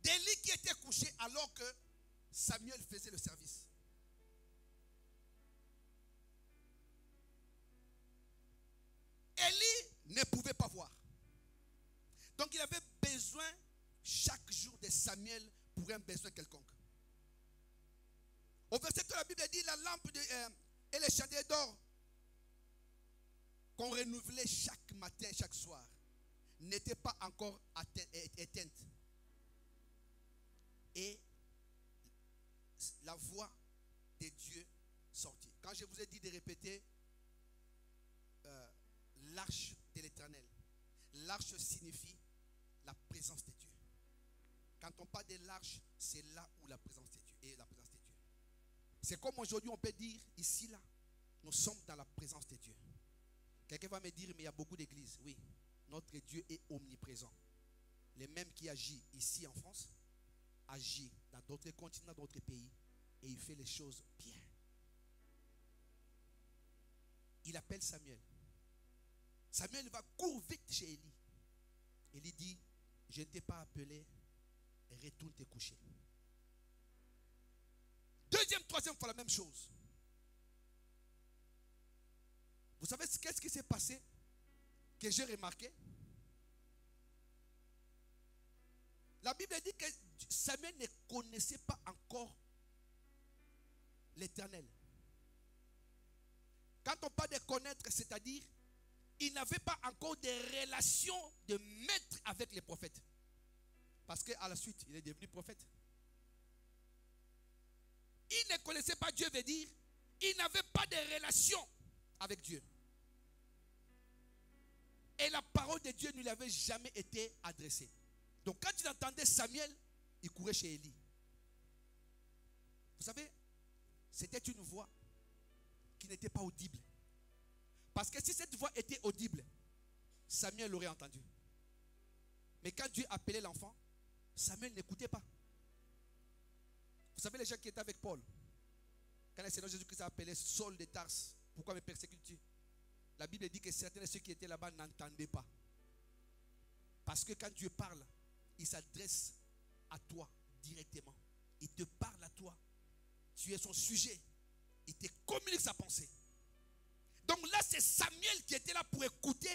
d'Élie qui était couché alors que Samuel faisait le service. Élie ne pouvait pas voir. Donc il avait besoin chaque jour de Samuel pour un besoin quelconque. Au verset 2, la Bible dit la lampe et les chandeliers d'or qu'on renouvelait chaque matin, chaque soir, n'étaient pas encore éteintes. Et la voix de Dieu sortit. Quand je vous ai dit de répéter l'arche de l'Éternel, l'arche signifie la présence de Dieu. Quand on parle de l'arche, c'est là où la présence de Dieu est, la présence de Dieu. C'est comme aujourd'hui, on peut dire, ici, là, nous sommes dans la présence de Dieu. Quelqu'un va me dire, mais il y a beaucoup d'églises. Oui, notre Dieu est omniprésent. Les mêmes qui agit ici en France, agit dans d'autres continents, dans d'autres pays, et il fait les choses bien. Il appelle Samuel. Samuel va courir vite chez Élie. Élie dit, je ne t'ai pas appelé, retourne te coucher. Deuxième, troisième fois la même chose. Vous savez qu'est-ce qui s'est passé que j'ai remarqué? La Bible dit que Samuel ne connaissait pas encore l'Éternel. Quand on parle de connaître, c'est-à-dire, il n'avait pas encore de relations de maître avec les prophètes. Parce qu'à la suite, il est devenu prophète. Il ne connaissait pas Dieu, veut dire, il n'avait pas de relation avec Dieu. Et la parole de Dieu ne lui avait jamais été adressée. Donc quand il entendait Samuel, il courait chez Élie. Vous savez, c'était une voix qui n'était pas audible. Parce que si cette voix était audible, Samuel l'aurait entendu. Mais quand Dieu appelait l'enfant, Samuel n'écoutait pas. Vous savez les gens qui étaient avec Paul, quand le Seigneur Jésus-Christ a appelé Saul de Tarse, pourquoi me persécutes-tu? La Bible dit que certains de ceux qui étaient là-bas n'entendaient pas. Parce que quand Dieu parle, il s'adresse à toi directement. Il te parle à toi. Tu es son sujet. Il te communique sa pensée. Donc là, c'est Samuel qui était là pour écouter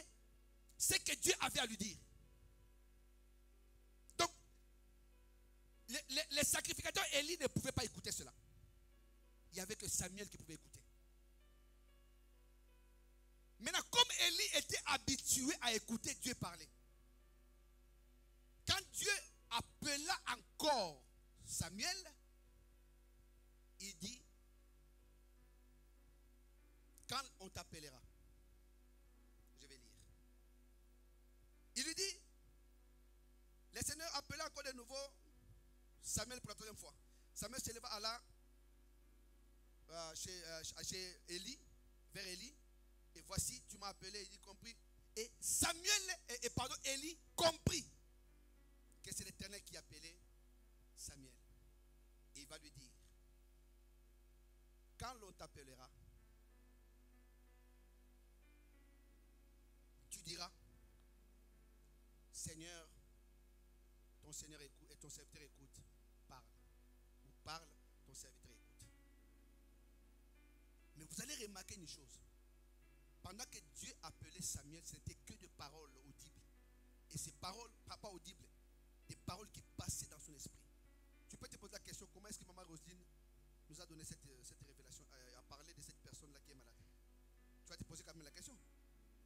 ce que Dieu avait à lui dire. Donc, les sacrificateurs Élie ne pouvaient pas écouter cela. Il n'y avait que Samuel qui pouvait écouter. Maintenant, comme Élie était habitué à écouter Dieu parler, quand Dieu appela encore Samuel, il dit, quand on t'appellera, je vais lire. Il lui dit, le Seigneur appela encore de nouveau Samuel pour la troisième fois. Samuel se leva, alla chez Élie, vers Élie, et voici, tu m'as appelé, il dit, compris. Et Samuel, Élie comprit que c'est l'Éternel qui appelait Samuel. Et il va lui dire, quand l'on t'appellera, tu diras, Seigneur, ton Seigneur écoute, et ton serviteur écoute, parle. Ou parle, ton serviteur écoute. Mais vous allez remarquer une chose. Pendant que Dieu appelait Samuel, ce n'était que de paroles audibles. Et ces paroles, pas audibles, des paroles qui passaient dans son esprit. Tu peux te poser la question, comment est-ce que Maman Roselyne nous a donné cette révélation, à parler de cette personne-là qui est malade? Tu vas te poser quand même la question.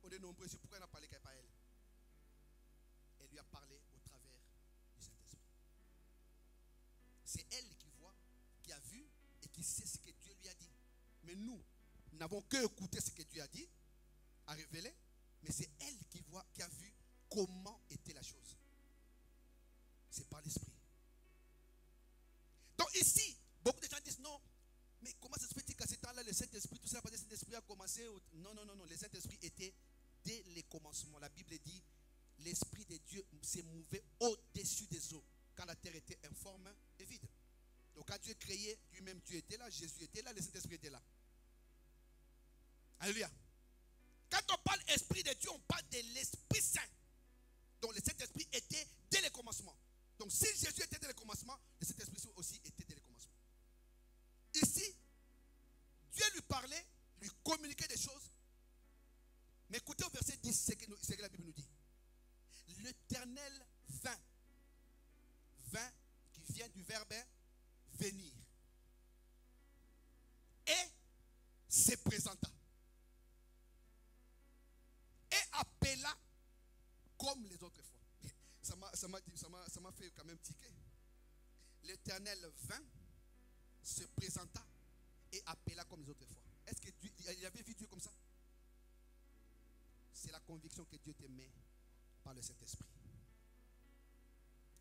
On est nombreux, c'est pourquoi elle n'a parlé qu'à elle. Elle lui a parlé au travers du Saint-Esprit. C'est elle qui voit, qui a vu et qui sait ce que Dieu lui a dit. Mais nous n'avons que écouté ce que Dieu a dit, a révélé, mais c'est elle qui voit, qui a vu comment était la chose. C'est par l'esprit. Donc ici, beaucoup de gens disent non, mais comment ça se fait qu'à ce temps-là, le Saint-Esprit, tout ça, parce que le Saint-Esprit a commencé. Non, le Saint-Esprit était dès le commencement. La Bible dit, l'Esprit de Dieu s'est mouvé au-dessus des eaux, quand la terre était informe et vide. Donc quand Dieu créait, lui-même Dieu était là, Jésus était là, le Saint-Esprit était là. Alléluia. Quand on parle Esprit de Dieu, on parle de l'Esprit Saint. Donc le Saint-Esprit était dès le commencement. Donc si Jésus était dès le commencement, le Saint-Esprit aussi était dès le commencement. Ici, Dieu lui parlait, lui communiquait des choses. Mais écoutez au verset 10, c'est que la Bible nous dit. L'Éternel vint. Vint, qui vient du verbe venir. Et se présenta. Et appela comme les autres fois. Ça m'a fait quand même tiquer. L'Éternel vint, se présenta et appela comme les autres fois. Est-ce que Dieu, il avait vu Dieu comme ça? C'est la conviction que Dieu te met par le Saint-Esprit.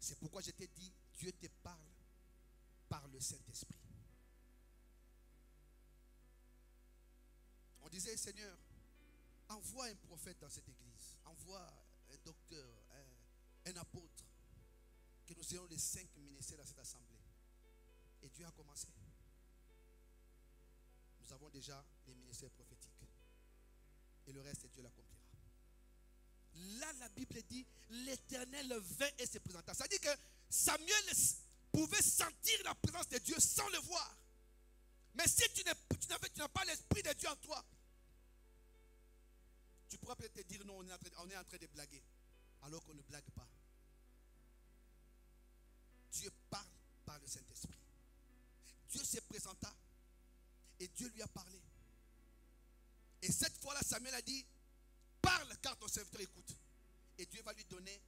C'est pourquoi je t'ai dit, Dieu te parle par le Saint-Esprit. On disait, Seigneur, envoie un prophète dans cette église. Envoie un docteur, un apôtre. Que nous ayons les 5 ministères dans cette assemblée. Et Dieu a commencé. Nous avons déjà les ministères prophétiques. Et le reste, Dieu l'accomplira. Là, la Bible dit, l'Éternel vint et se présenta. Ça dit que Samuel pouvait sentir la présence de Dieu sans le voir. Mais si tu n'as pas l'Esprit de Dieu en toi, tu pourras peut-être te dire, non, on est en train de blaguer. Alors qu'on ne blague pas. Dieu parle par le Saint-Esprit. Dieu se présenta et Dieu lui a parlé. Et cette fois-là, Samuel a dit, parle car ton serviteur écoute. Et Dieu va lui donner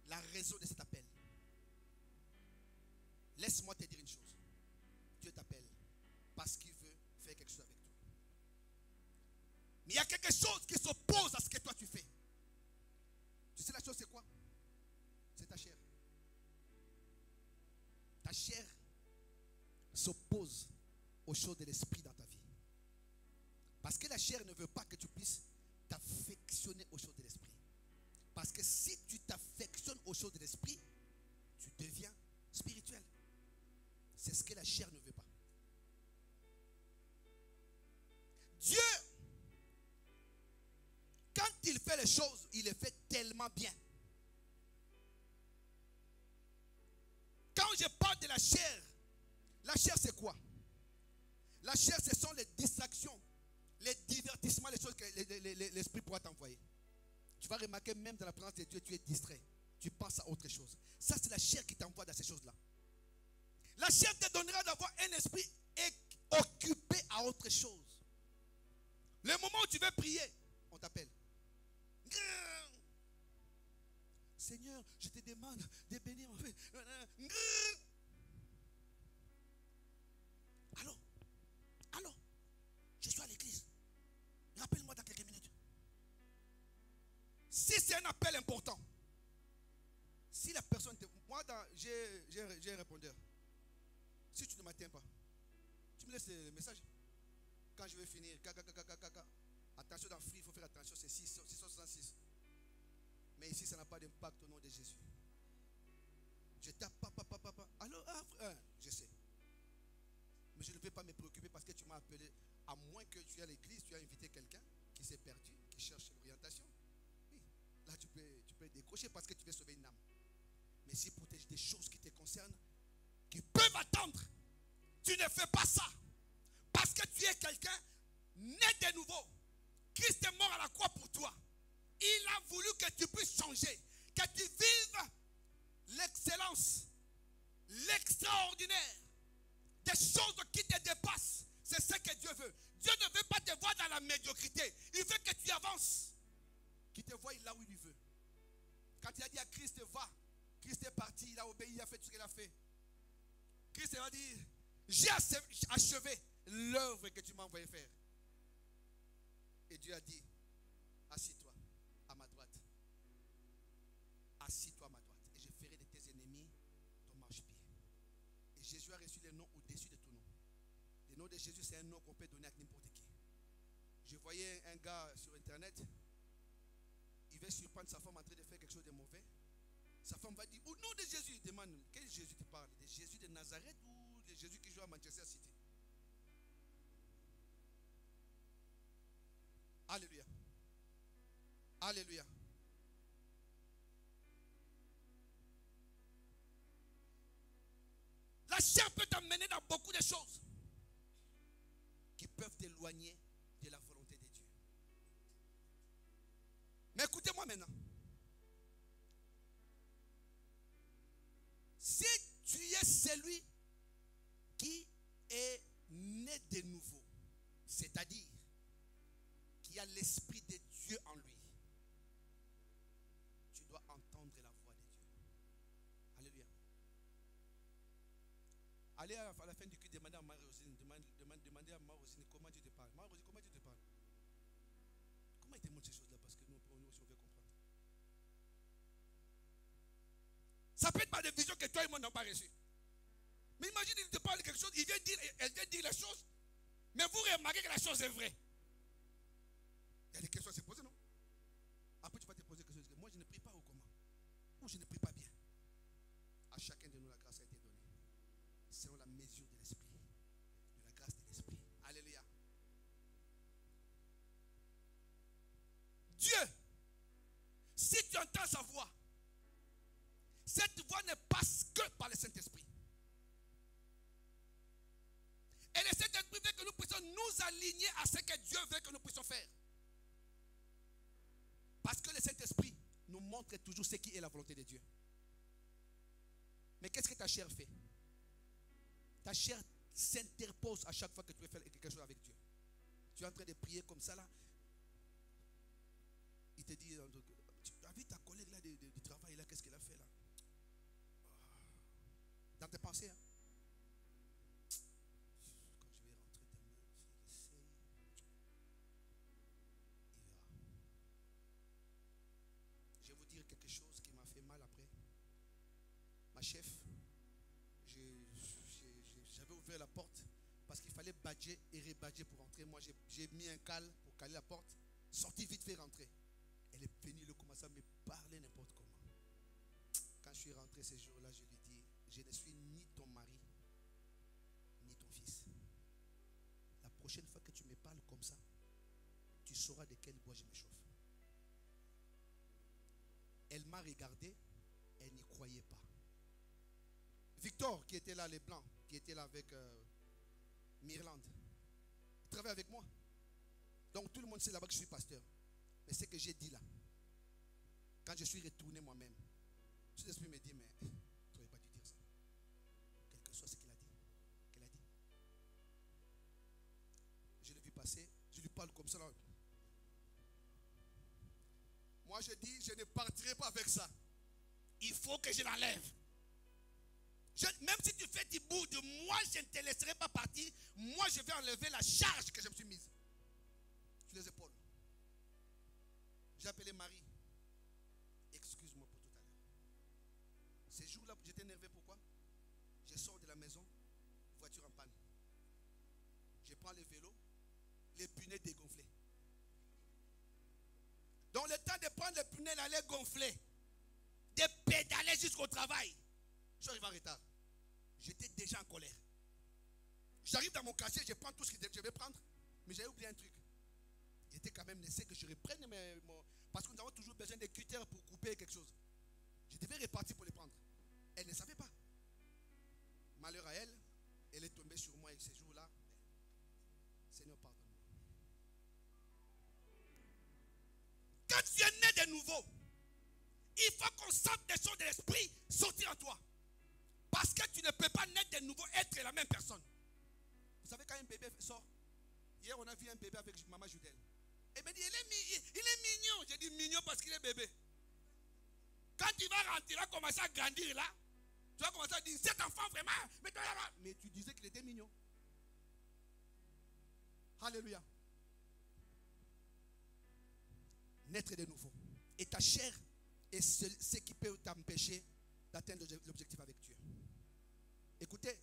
la raison de cet appel. Laisse-moi te dire une chose. Dieu t'appelle parce qu'il veut faire quelque chose avec toi. Mais il y a quelque chose qui s'oppose à ce que toi tu fais. Tu sais la chose c'est quoi? C'est ta chair. Ta chair s'oppose aux choses de l'esprit dans ta vie. Parce que la chair ne veut pas que tu puisses t'affectionner aux choses de l'esprit. Parce que si tu t'affectionnes aux choses de l'esprit, tu deviens spirituel. C'est ce que la chair ne veut pas. Dieu, quand il fait les choses, il les fait tellement bien. Quand je parle de la chair c'est quoi? La chair, ce sont les distractions, les divertissements, les choses que l'esprit pourra t'envoyer. Tu vas remarquer même dans la présence de Dieu, tu es distrait. Tu penses à autre chose. Ça, c'est la chair qui t'envoie dans ces choses-là. La chair te donnera d'avoir un esprit occupé à autre chose. Le moment où tu veux prier, on t'appelle. Seigneur, je te demande de bénir mon fils. Allô, je suis à l'église. Rappelle-moi dans quelques minutes. Si c'est un appel important, si la personne te... Moi, j'ai un répondeur. Si tu ne m'atteins pas, tu me laisses le message. Quand je vais finir, attention dans Free, il faut faire attention, c'est 666. Mais ici, ça n'a pas d'impact au nom de Jésus. Je tape, papa. Alors, je sais. Mais je ne vais pas me préoccuper parce que tu m'as appelé. À moins que tu es à l'église, tu as invité quelqu'un qui s'est perdu, qui cherche l'orientation. Oui, là tu peux décrocher parce que tu veux sauver une âme. Mais si pour des choses qui te concernent, qui peuvent attendre, tu ne fais pas ça. Parce que tu es quelqu'un né de nouveau. Christ est mort à la croix pour toi. Il a voulu que tu puisses changer, que tu vives l'excellence, l'extraordinaire, des choses qui te dépassent. C'est ce que Dieu veut. Dieu ne veut pas te voir dans la médiocrité. Il veut que tu avances. Qu'il te voie là où il veut. Quand il a dit à Christ, va. Christ est parti, il a obéi, il a fait tout ce qu'il a fait. Christ a dit, j'ai achevé l'œuvre que tu m'as envoyé faire. Et Dieu a dit, assis-toi à ma droite. Assis-toi à ma droite. Et je ferai de tes ennemis ton marchepied. Et Jésus a reçu le nom au-dessus de tout nom. Le nom de Jésus, c'est un nom qu'on peut donner à n'importe qui. Je voyais un gars sur internet. Il va surprendre sa femme en train de faire quelque chose de mauvais. Sa femme va dire, au nom de Jésus, il demande, quel Jésus te parle? De Jésus de Nazareth ou de Jésus qui joue à Manchester City? Alléluia. Alléluia. La chair peut t'amener dans beaucoup de choses qui peuvent t'éloigner de la volonté de Dieu. Mais écoutez-moi maintenant. Si tu es celui qui est né de nouveau, c'est-à-dire qui a l'esprit de Dieu en lui, tu dois entendre la voix de Dieu. Alléluia. Allez à la fin du culte, demandez à Marie-Rosine, demandez à Marie-Rosine comment Dieu te parle. Marie-Rosine, comment Dieu te parle? Comment il te montre ces choses-là? Parce que nous aussi on veut comprendre. Ça peut être par des visions que toi et moi n'avons pas reçues. Mais imagine, il te parle de quelque chose, elle vient dire la chose, mais vous remarquez que la chose est vraie. Il y a des questions à se poser, non? Après, tu vas te poser des questions. Moi, je ne prie pas ou comment? Ou je ne prie pas bien. À chacun de nous, la grâce a été donnée. Selon la mesure de l'esprit. De la grâce de l'esprit. Alléluia. Dieu, si tu entends sa voix, cette voix ne passe que par le Saint-Esprit. Et le Saint-Esprit veut que nous puissions nous aligner à ce que Dieu veut que nous puissions faire. Parce que le Saint-Esprit nous montre toujours ce qui est la volonté de Dieu. Mais qu'est-ce que ta chair fait? Ta chair s'interpose à chaque fois que tu veux faire quelque chose avec Dieu. Tu es en train de prier comme ça là. Il te dit, tu as vu ta collègue là du travail là, qu'est-ce qu'elle a fait là? Dans tes pensées, hein? Quelque chose qui m'a fait mal après. Ma chef, j'avais ouvert la porte parce qu'il fallait badger et rebadger pour rentrer. Moi, j'ai mis un cal pour caler la porte, sorti vite fait rentrer. Elle est venue, elle a commencé à me parler n'importe comment. Quand je suis rentré ce jour-là, je lui dis, je ne suis ni ton mari, ni ton fils. La prochaine fois que tu me parles comme ça, tu sauras de quel bois je me chauffe. Elle m'a regardé, elle n'y croyait pas. Victor, qui était là, les Blancs, qui était là avec Mirland, il travaille avec moi. Donc tout le monde sait là-bas que je suis pasteur. Mais ce que j'ai dit là, quand je suis retourné moi-même, l'Esprit me dit, mais tu n'aurais pas dû dire ça. Quel que soit ce qu'elle a dit. Je l'ai vu passer, je lui parle comme ça là. Moi, je dis, je ne partirai pas avec ça. Il faut que je l'enlève. Même si tu fais du bout de moi, je ne te laisserai pas partir. Moi, je vais enlever la charge que je me suis mise sur les épaules. J'ai appelé Marie. Excuse-moi pour tout à l'heure. Ces jours-là, j'étais énervé. Pourquoi? Je sors de la maison, voiture en panne. Je prends le vélo, les pneus dégonflés. Donc le temps de prendre le pneu, il allait gonfler. De pédaler jusqu'au travail. Je suis arrivé en retard. J'étais déjà en colère. J'arrive dans mon casier, je prends tout ce que je vais prendre. Mais j'avais oublié un truc. Il était quand même laissé que je reprenne parce que nous avons toujours besoin de cutters pour couper quelque chose. Je devais repartir pour les prendre. Elle ne savait pas. Malheur à elle, elle est tombée sur moi et ces jours-là, Seigneur, pardonne-moi. Quand tu es né de nouveau, il faut qu'on sente des choses de l'esprit sortir en toi. Parce que tu ne peux pas naître de nouveau, être la même personne. Vous savez, quand un bébé sort, hier on a vu un bébé avec maman Judelle. Elle me dit, il est mignon. J'ai dit mignon parce qu'il est bébé. Quand tu vas rentrer, il va commencer à grandir là. Tu vas commencer à dire, cet enfant vraiment, mais tu disais qu'il était mignon. Alléluia. Naître de nouveau. Et ta chair est ce qui peut t'empêcher d'atteindre l'objectif avec Dieu. Écoutez.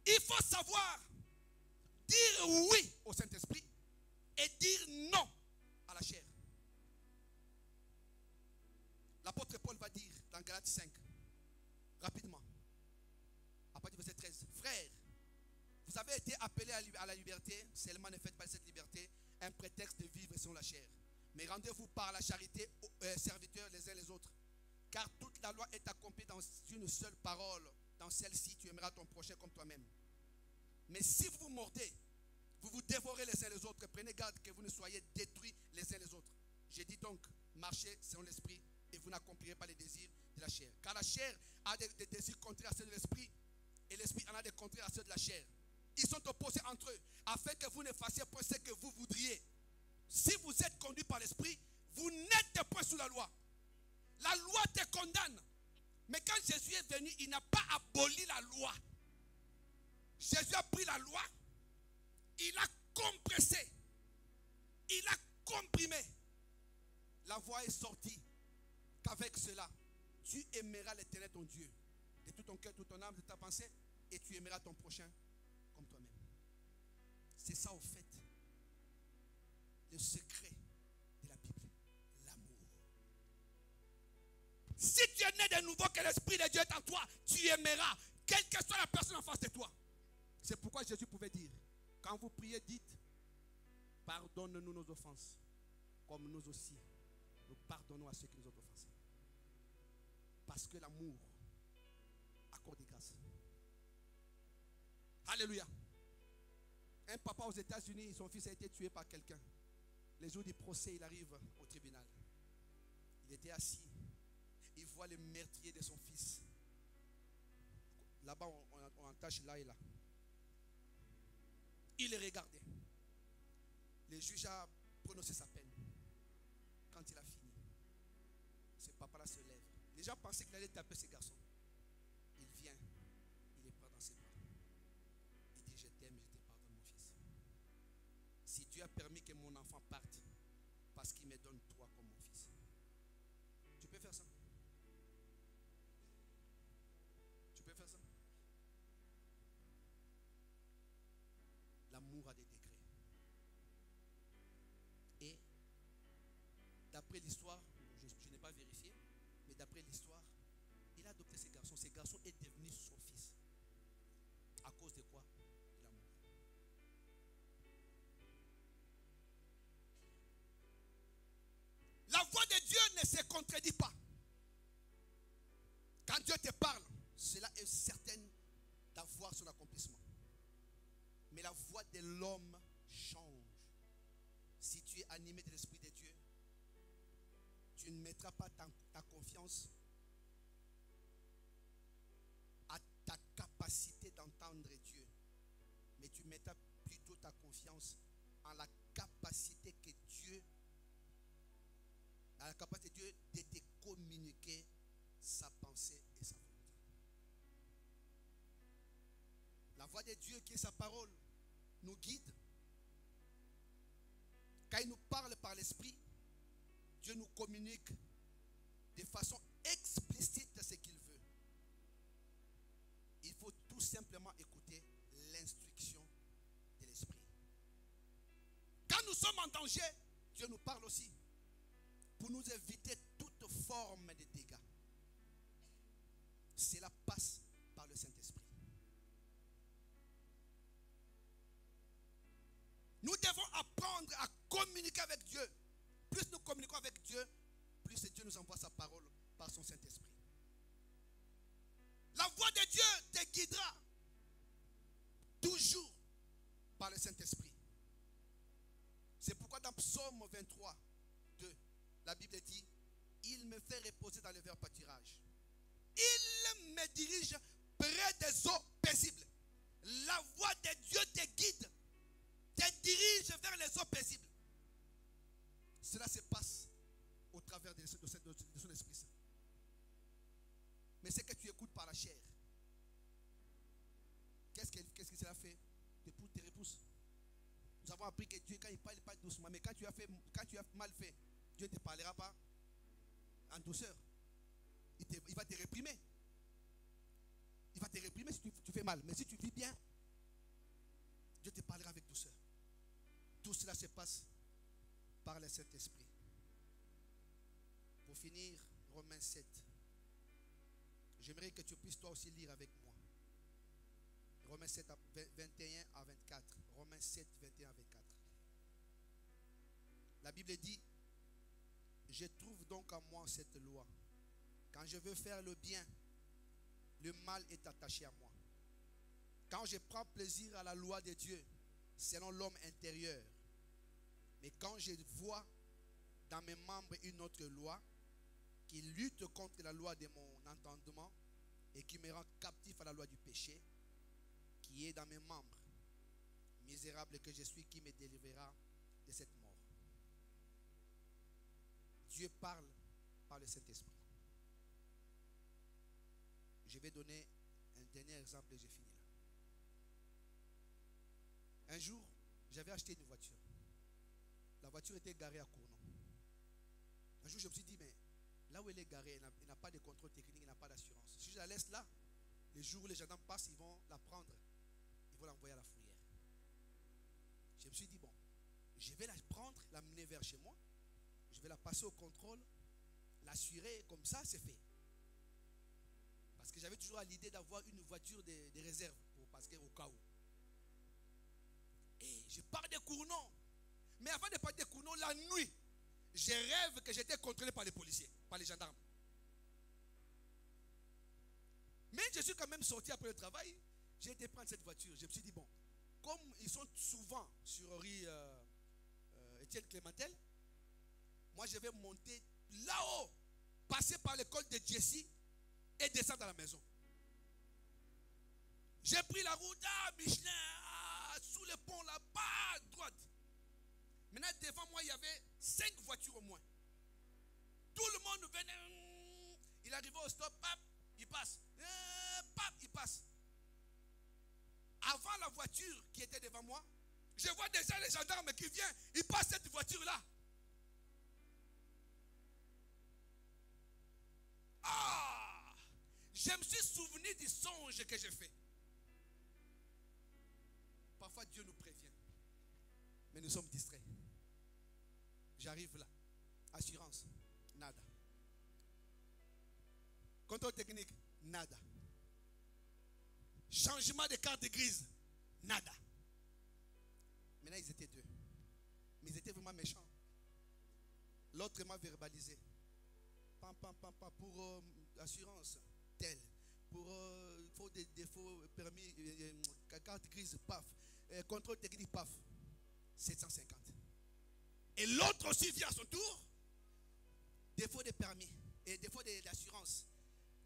Il faut savoir dire oui au Saint-Esprit et dire non à la chair. L'apôtre Paul va dire dans Galates 5, rapidement, à partir du verset 13, frères, vous avez été appelés à la liberté, seulement ne faites pas de cette liberté un prétexte de vivre selon la chair. Mais rendez-vous par la charité serviteurs les uns les autres. Car toute la loi est accomplie dans une seule parole. Dans celle-ci, tu aimeras ton prochain comme toi-même. Mais si vous vous mordez, vous vous dévorez les uns les autres. Prenez garde que vous ne soyez détruits les uns les autres. J'ai dit donc, marchez selon l'esprit et vous n'accomplirez pas les désirs de la chair. Car la chair a des désirs contraires à ceux de l'esprit et l'esprit en a des contraires à ceux de la chair. Ils sont opposés entre eux afin que vous ne fassiez point ce que vous voudriez. Si vous êtes conduit par l'esprit, vous n'êtes point sous la loi. La loi te condamne. Mais quand Jésus est venu, il n'a pas aboli la loi. Jésus a pris la loi, il a compressé, il a comprimé. La voix est sortie qu'avec cela, tu aimeras l'Éternel ton Dieu de tout ton cœur, toute ton âme, de ta pensée, et tu aimeras ton prochain comme toi-même. C'est ça au fait le secret de la Bible, l'amour. Si tu es né de nouveau, que l'Esprit de Dieu est en toi, tu aimeras, quelle que soit la personne en face de toi. C'est pourquoi Jésus pouvait dire, quand vous priez, dites, pardonne-nous nos offenses, comme nous aussi, nous pardonnons à ceux qui nous ont offensés. Parce que l'amour accorde des grâces. Alléluia. Un papa aux États-Unis, son fils a été tué par quelqu'un. Les jours du procès, il arrive au tribunal. Il était assis. Il voit le meurtrier de son fils. Là-bas, on entache là et là. Il le regardait. Le juge a prononcé sa peine. Quand il a fini, ce papa-là se lève. Les gens pensaient qu'il allait taper ce garçon. Il vient, il le prend dans ses bras. Il dit, je t'aime, je te pardonne mon fils. Si Dieu a permis que mon enfant parte, parce qu'il me donne toi comme mon fils. Tu peux faire ça? Tu peux faire ça? L'amour a des degrés. Et d'après l'histoire, je n'ai pas vérifié, mais d'après l'histoire, il a adopté ces garçons. Ces garçons est devenu son fils. À cause de quoi? De l'amour. La voix de Dieu ne se contredit pas. Quand Dieu te parle, cela est certain d'avoir son accomplissement. Mais la voix de l'homme change. Si tu es animé de l'Esprit de Dieu, tu ne mettras pas ta confiance à ta capacité d'entendre Dieu, mais tu mettras plutôt ta confiance en la capacité que Dieu, à la capacité de Dieu de te communiquer sa pensée et sa volonté. La voix de Dieu qui est sa parole nous guide. Quand il nous parle par l'Esprit, Dieu nous communique de façon explicite ce qu'il veut. Il faut tout simplement écouter l'instruction de l'Esprit. Quand nous sommes en danger, Dieu nous parle aussi pour nous éviter toute forme de dégâts. Cela passe par le Saint-Esprit. Nous devons apprendre à communiquer avec Dieu. Plus nous communiquons avec Dieu, plus Dieu nous envoie sa parole par son Saint-Esprit. La voix de Dieu te guidera toujours par le Saint-Esprit. C'est pourquoi dans Psaume 23, 2, la Bible dit, il me fait reposer dans les verts pâturages. Il me dirige près des eaux paisibles. La voix de Dieu te guide, te dirige vers les eaux paisibles. Cela se passe au travers de son Esprit Saint. Mais c'est que tu écoutes par la chair. Qu'est-ce que cela fait? Te repousse. Nous avons appris que Dieu, quand il parle doucement. Mais quand tu as mal fait, Dieu ne te parlera pas en douceur. Il va te réprimer. Il va te réprimer si tu fais mal. Mais si tu vis bien, Dieu te parlera avec douceur. Tout cela se passe par le Saint-Esprit. Pour finir, Romains 7. J'aimerais que tu puisses toi aussi lire avec moi. Romains 7, 21 à 24. Romains 7, 21 à 24. La Bible dit, je trouve donc en moi cette loi. Quand je veux faire le bien, le mal est attaché à moi. Quand je prends plaisir à la loi de Dieu, selon l'homme intérieur, mais quand je vois dans mes membres une autre loi qui lutte contre la loi de mon entendement et qui me rend captif à la loi du péché qui est dans mes membres, misérable que je suis, qui me délivrera de cette mort. Dieu parle par le Saint-Esprit. Je vais donner un dernier exemple et j'ai fini là. Un jour, j'avais acheté une voiture. La voiture était garée à Cournon. Un jour, je me suis dit, mais là où elle est garée, il n'a pas de contrôle technique, il n'a pas d'assurance. Si je la laisse là, les jours où les gendarmes passent, ils vont la prendre. Ils vont l'envoyer à la fourrière. Je me suis dit, bon, je vais la prendre, l'amener vers chez moi. Je vais la passer au contrôle, l'assurer, comme ça, c'est fait. Parce que j'avais toujours l'idée d'avoir une voiture de réserve, parce qu'au cas où. Et je pars des Cournons. Mais avant de partir des Cournons, la nuit, je rêve que j'étais contrôlé par les policiers, par les gendarmes. Mais je suis quand même sorti après le travail. J'ai été prendre cette voiture. Je me suis dit, bon, comme ils sont souvent sur rue Étienne Clémentel, moi je vais monter là-haut, passer par l'école de Jessie et descendre à la maison. J'ai pris la route à Michelin, sous le pont là-bas, à droite. Maintenant, devant moi, il y avait 5 voitures au moins. Tout le monde venait. Il arrivait au stop, pap, il passe. Pap, il passe. Avant la voiture qui était devant moi, je vois déjà les gendarmes qui viennent. Ils passent cette voiture-là. Ah! Je me suis souvenu du songe que j'ai fait. Parfois, Dieu nous prévient. Mais nous sommes distraits. J'arrive là. Assurance, nada. Contrôle technique, nada. Changement de carte grise, nada. Maintenant, ils étaient 2. Mais ils étaient vraiment méchants. L'autre m'a verbalisé. Pam, pam, pam, pam, pour assurance, tel. Pour faux défaut, permis, carte grise, paf. Contrôle technique, paf. 750. Et l'autre aussi vient à son tour. Défaut de permis et défaut d'assurance.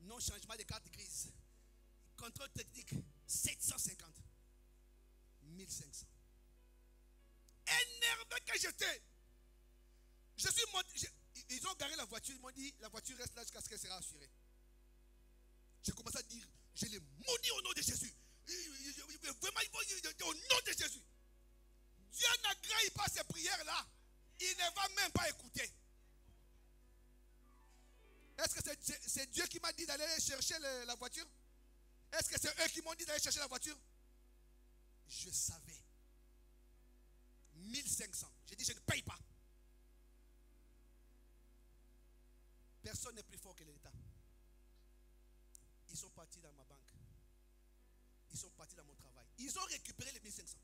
Non changement de carte grise. Contrôle technique, 750. 1500. Énervé que j'étais. Je suis monté. Ils ont garé la voiture. Ils m'ont dit, la voiture reste là jusqu'à ce qu'elle sera assurée. J'ai commencé à dire, je les maudis au nom de Jésus. Vraiment, au nom de Jésus. Dieu n'agrée pas ces prières-là. Il ne va même pas écouter. Est-ce que c'est Dieu qui m'a dit d'aller chercher la voiture? Est-ce que c'est eux qui m'ont dit d'aller chercher la voiture? Je savais. 1500. J'ai dit, je ne paye pas. Personne n'est plus fort que l'État. Ils sont partis dans ma banque. Ils sont partis dans mon travail. Ils ont récupéré les 1500.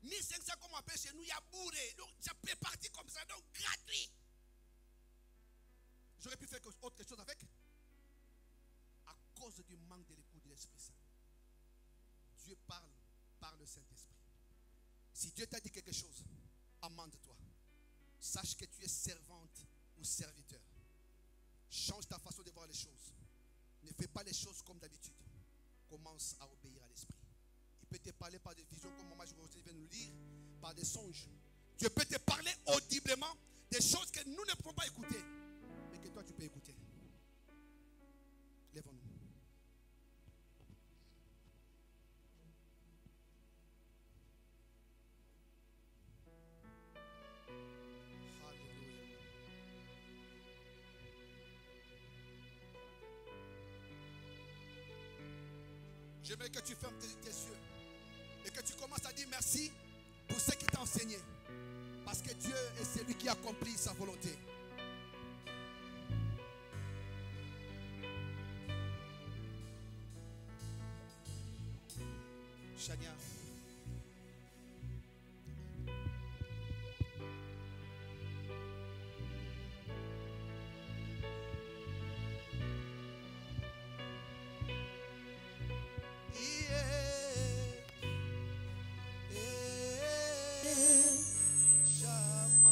1500, comme on appelle chez nous, il y a bourré. Donc, ça peut partir comme ça, donc gratuit. J'aurais pu faire autre chose avec. À cause du manque de l'écoute de l'Esprit Saint. Dieu parle par le Saint-Esprit. Si Dieu t'a dit quelque chose, amende-toi. Sache que tu es servante ou serviteur. Change ta façon de voir les choses. Ne fais pas les choses comme d'habitude. Commence à obéir à l'Esprit. Il peut te parler par des visions, comme Maman José vient nous lire, par des songes. Dieu peut te parler audiblement des choses que nous ne pouvons pas écouter, mais que toi tu peux écouter. Lèvons-nous. Alléluia. J'aimerais que tu fermes tes yeux et que tu commences à dire merci pour ce qui t'a enseigné. Parce que Dieu est celui qui accomplit sa volonté. Chania. Chama.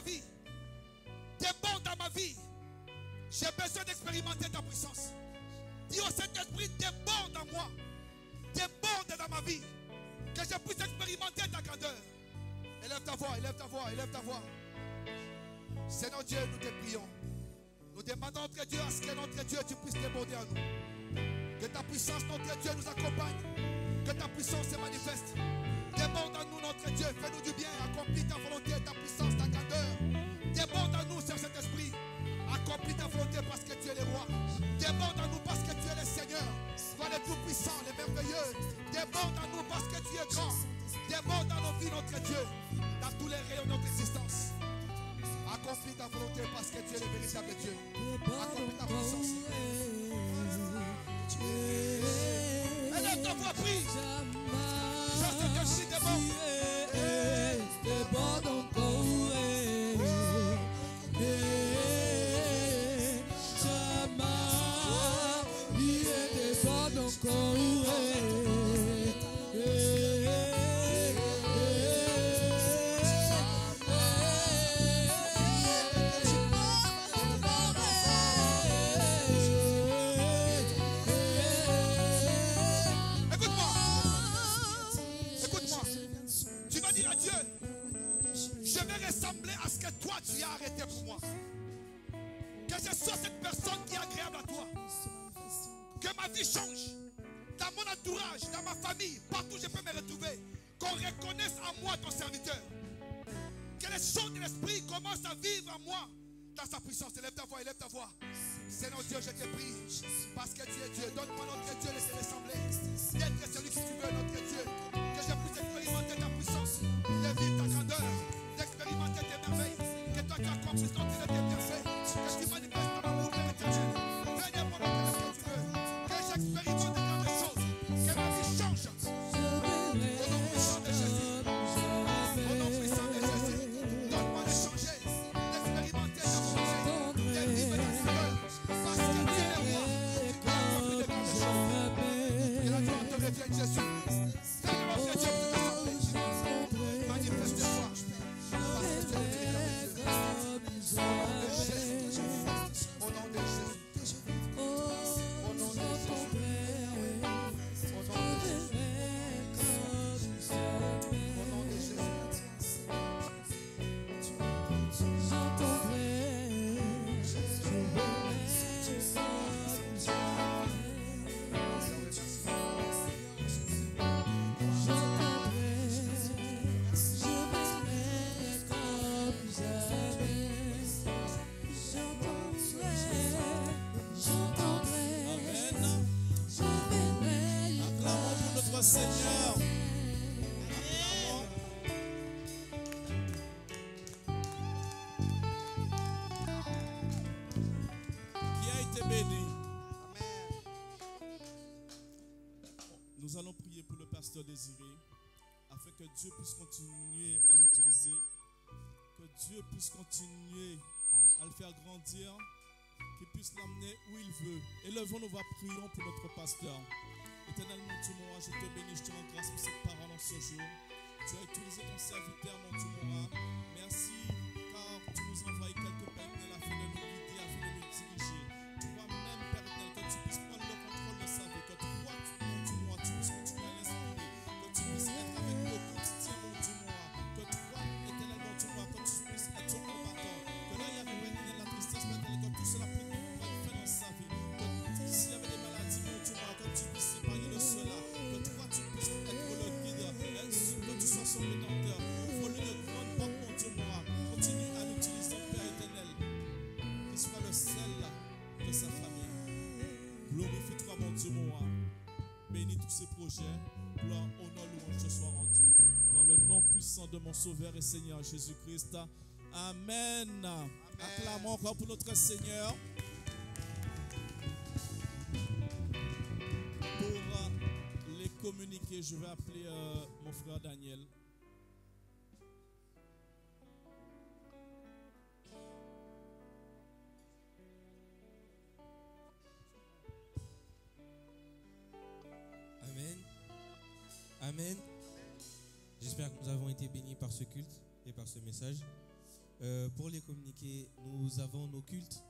vie. Déborde dans ma vie. J'ai besoin d'expérimenter ta puissance. Dis au Saint-Esprit, déborde en moi. Déborde dans ma vie. Que je puisse expérimenter ta grandeur. Élève ta voix, élève ta voix, élève ta voix. Seigneur Dieu, nous te prions. Nous demandons, notre Dieu, à ce que notre Dieu, tu puisses déborder en nous. Que ta puissance, notre Dieu, nous accompagne. Que ta puissance se manifeste. Déborde en nous, notre Dieu. Fais-nous du bien. Accomplis ta volonté, ta puissance, ta grandeur. Déborde en nous, Seigneur Saint-Esprit. Accomplis ta volonté parce que tu es le roi. Déborde en nous parce que tu es le Seigneur. Toi le tout-puissant, le merveilleux. Déborde en nous parce que tu es grand. Déborde dans nos vies, notre Dieu. Dans tous les rayons de notre existence. Accomplis ta volonté parce que tu es le véritable Dieu. Accomplis ta puissance. Élève ta voix, prie. Je sais que je suis déborde. Déborde encore. Tu as arrêté pour moi. Que je sois cette personne qui est agréable à toi. Que ma vie change. Dans mon entourage, dans ma famille, partout où je peux me retrouver. Qu'on reconnaisse en moi ton serviteur. Que les choses de l'esprit commencent à vivre en moi. Dans sa puissance. Élève ta voix, élève ta voix. Seigneur Dieu, je te prie. Parce que tu es Dieu. Donne-moi notre Dieu de te ressembler. D'être celui que tu veux, notre Dieu. Que je puisse expérimenter ta puissance. De vivre ta grandeur. D'expérimenter tes merveilles. Que toi tu accomplisses ton tes bienfaits. Que tu manifestes ton amour vers l'éternel. Fais des moments que tu veux. Que j'expérimente de grandes choses. Que ma vie change. Au nom puissant de Jésus. Au nom puissant de Jésus. Donne-moi de changer. D'expérimenter ta volonté. De vivre ta grandeur. Parce que tu es le roi. Tu as accompli de grandes choses. Que la gloire te revienne, Jésus. Fais notre Dieu pour t'assembler. Manifeste-toi. Seigneur. Qui a été béni. Nous allons prier pour le pasteur Désiré afin que Dieu puisse continuer à l'utiliser, que Dieu puisse continuer à le faire grandir, qu'il puisse l'amener où il veut. Élevons-nous, prions pour notre pasteur. Éternel mon Dieu, moi, je te bénis, je te rends grâce pour cette parole en ce jour. Tu as utilisé ton serviteur, mon Dieu, moi. Merci, car tu nous envoies quelques peines afin de nous guider, afin de nous diriger. Toi-même, Père éternel, que tu puisses prendre le contrôle de sa vie, que toi, mon Dieu, moi, tu puisses continuer à l'inspirer, que tu puisses être avec nous au quotidien, mon Dieu, moi. Que toi, éternel, mon Dieu, moi, que tu puisses être son combattant. Que là, il y avait la tristesse, Père éternel, que tout cela puisse faire dans sa vie. Que s'il y avait des maladies, mon Dieu, moi, que tu puisses s'épargner de cela. Que toi, tu puisses être le guide, que tu sois son rédempteur. Ouvre-lui de grandes portes, mon Dieu, moi. Continue à l'utiliser, Père éternel. Qu'il soit le sel de sa famille. Glorifie-toi, mon Dieu, moi. Bénis tous ces projets. Gloire, honneur, louange te soit rendu. Dans le nom puissant de mon Sauveur et Seigneur Jésus-Christ. Amen. Amen. Acclamons encore pour notre Seigneur. Pour les communiquer, je vais appeler mon frère Daniel. Amen. Amen. J'espère que nous avons été bénis par ce culte et par ce message. Pour les communiquer, nous avons nos cultes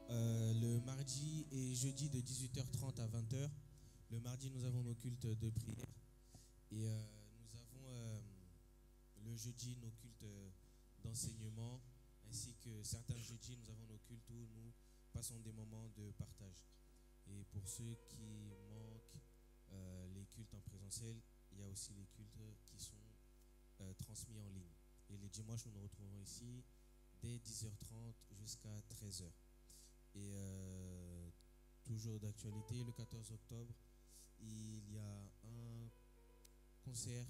le mardi et jeudi de 18h30 à 20h. Le mardi, nous avons nos cultes de prière. Et nous avons le jeudi nos cultes d'enseignement, ainsi que certains jeudis, nous avons nos cultes où nous passons des moments de partage. Et pour ceux qui manquent les cultes en présentiel, il y a aussi les cultes qui sont transmis en ligne. Et les dimanches, nous nous retrouvons ici dès 10h30 jusqu'à 13h. Et toujours d'actualité, le 14 octobre, il y a un concert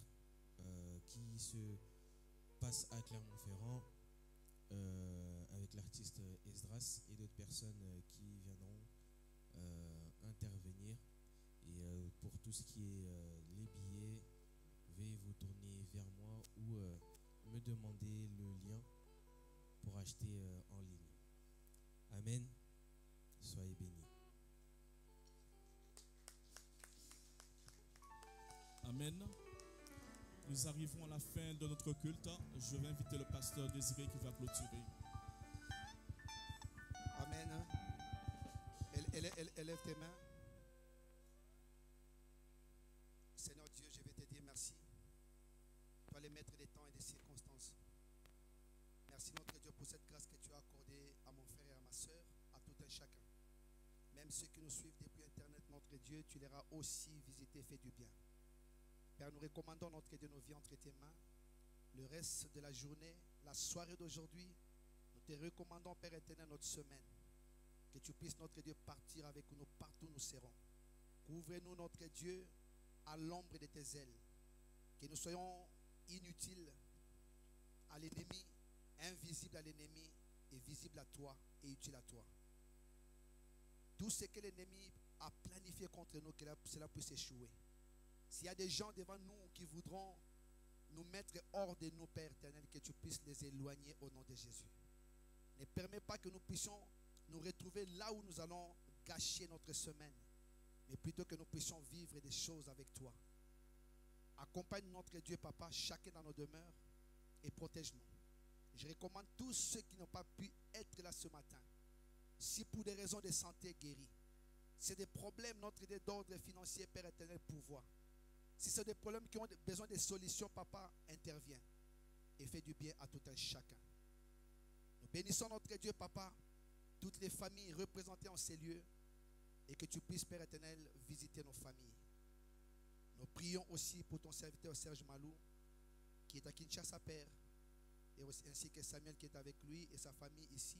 qui se passe à Clermont-Ferrand avec l'artiste Esdras et d'autres personnes qui viendront intervenir. Et pour tout ce qui est les billets, veuillez vous tourner vers moi ou me demander le lien pour acheter en ligne. Amen. Soyez bénis. Amen. Nous arrivons à la fin de notre culte. Je vais inviter le pasteur Désiré qui va clôturer. Amen. Élève tes mains. Seigneur Dieu, je vais te dire merci. Toi, le maître des temps et des circonstances. Merci notre Dieu pour cette grâce que tu as accordée à mon frère et à ma soeur, à tout un chacun. Même ceux qui nous suivent depuis Internet, notre Dieu, tu les auras aussi visités et fait du bien. Père, nous recommandons notre Dieu, nos vies entre tes mains. Le reste de la journée, la soirée d'aujourd'hui, nous te recommandons, Père éternel, notre semaine. Que tu puisses, notre Dieu, partir avec nous partout où nous serons. Couvre-nous, notre Dieu, à l'ombre de tes ailes. Que nous soyons inutiles à l'ennemi, invisibles à l'ennemi et visibles à toi et utiles à toi. Tout ce que l'ennemi a planifié contre nous, que cela puisse échouer. S'il y a des gens devant nous qui voudront nous mettre hors de nous, Père éternel, que tu puisses les éloigner au nom de Jésus. Ne permets pas que nous puissions nous retrouver là où nous allons gâcher notre semaine, mais plutôt que nous puissions vivre des choses avec toi. Accompagne notre Dieu, Papa, chacun dans nos demeures et protège-nous. Je recommande tous ceux qui n'ont pas pu être là ce matin. Si pour des raisons de santé guéris, c'est des problèmes, notre Dieu, d'ordre financier, Père éternel, pourvoit. Si c'est des problèmes qui ont besoin de solutions, Papa, intervient et fait du bien à tout un chacun. Nous bénissons notre Dieu, Papa, toutes les familles représentées en ces lieux et que tu puisses, Père éternel, visiter nos familles. Nous prions aussi pour ton serviteur Serge Malou, qui est à Kinshasa, Père, et aussi, ainsi que Samuel qui est avec lui et sa famille ici.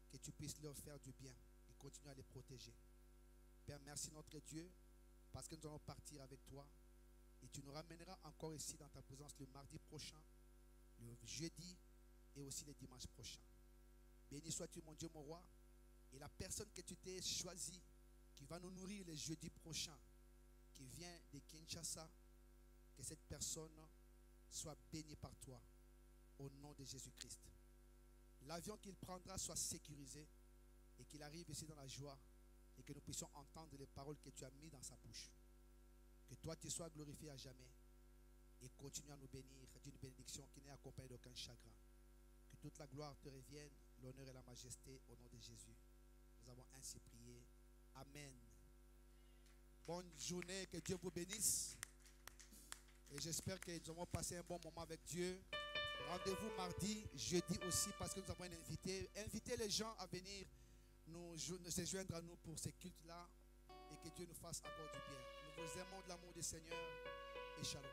Que tu puisses leur faire du bien et continuer à les protéger. Père, merci notre Dieu, parce que nous allons partir avec toi et tu nous ramèneras encore ici dans ta présence le mardi prochain, le jeudi et aussi le dimanche prochain. Béni sois-tu, mon Dieu, mon roi, et la personne que tu t'es choisie qui va nous nourrir le jeudi prochain, qui vient de Kinshasa, que cette personne soit bénie par toi au nom de Jésus-Christ. L'avion qu'il prendra soit sécurisé et qu'il arrive ici dans la joie et que nous puissions entendre les paroles que tu as mises dans sa bouche. Que toi tu sois glorifié à jamais et continue à nous bénir d'une bénédiction qui n'est accompagnée d'aucun chagrin. Que toute la gloire te revienne, l'honneur et la majesté au nom de Jésus. Nous avons ainsi prié. Amen. Bonne journée, que Dieu vous bénisse. Et j'espère que nous avons passé un bon moment avec Dieu. Rendez-vous mardi, jeudi aussi, parce que nous avons un invité. Invitez les gens à venir se joindre à nous pour ces cultes-là et que Dieu nous fasse encore du bien. Nous vous aimons de l'amour du Seigneur et shalom.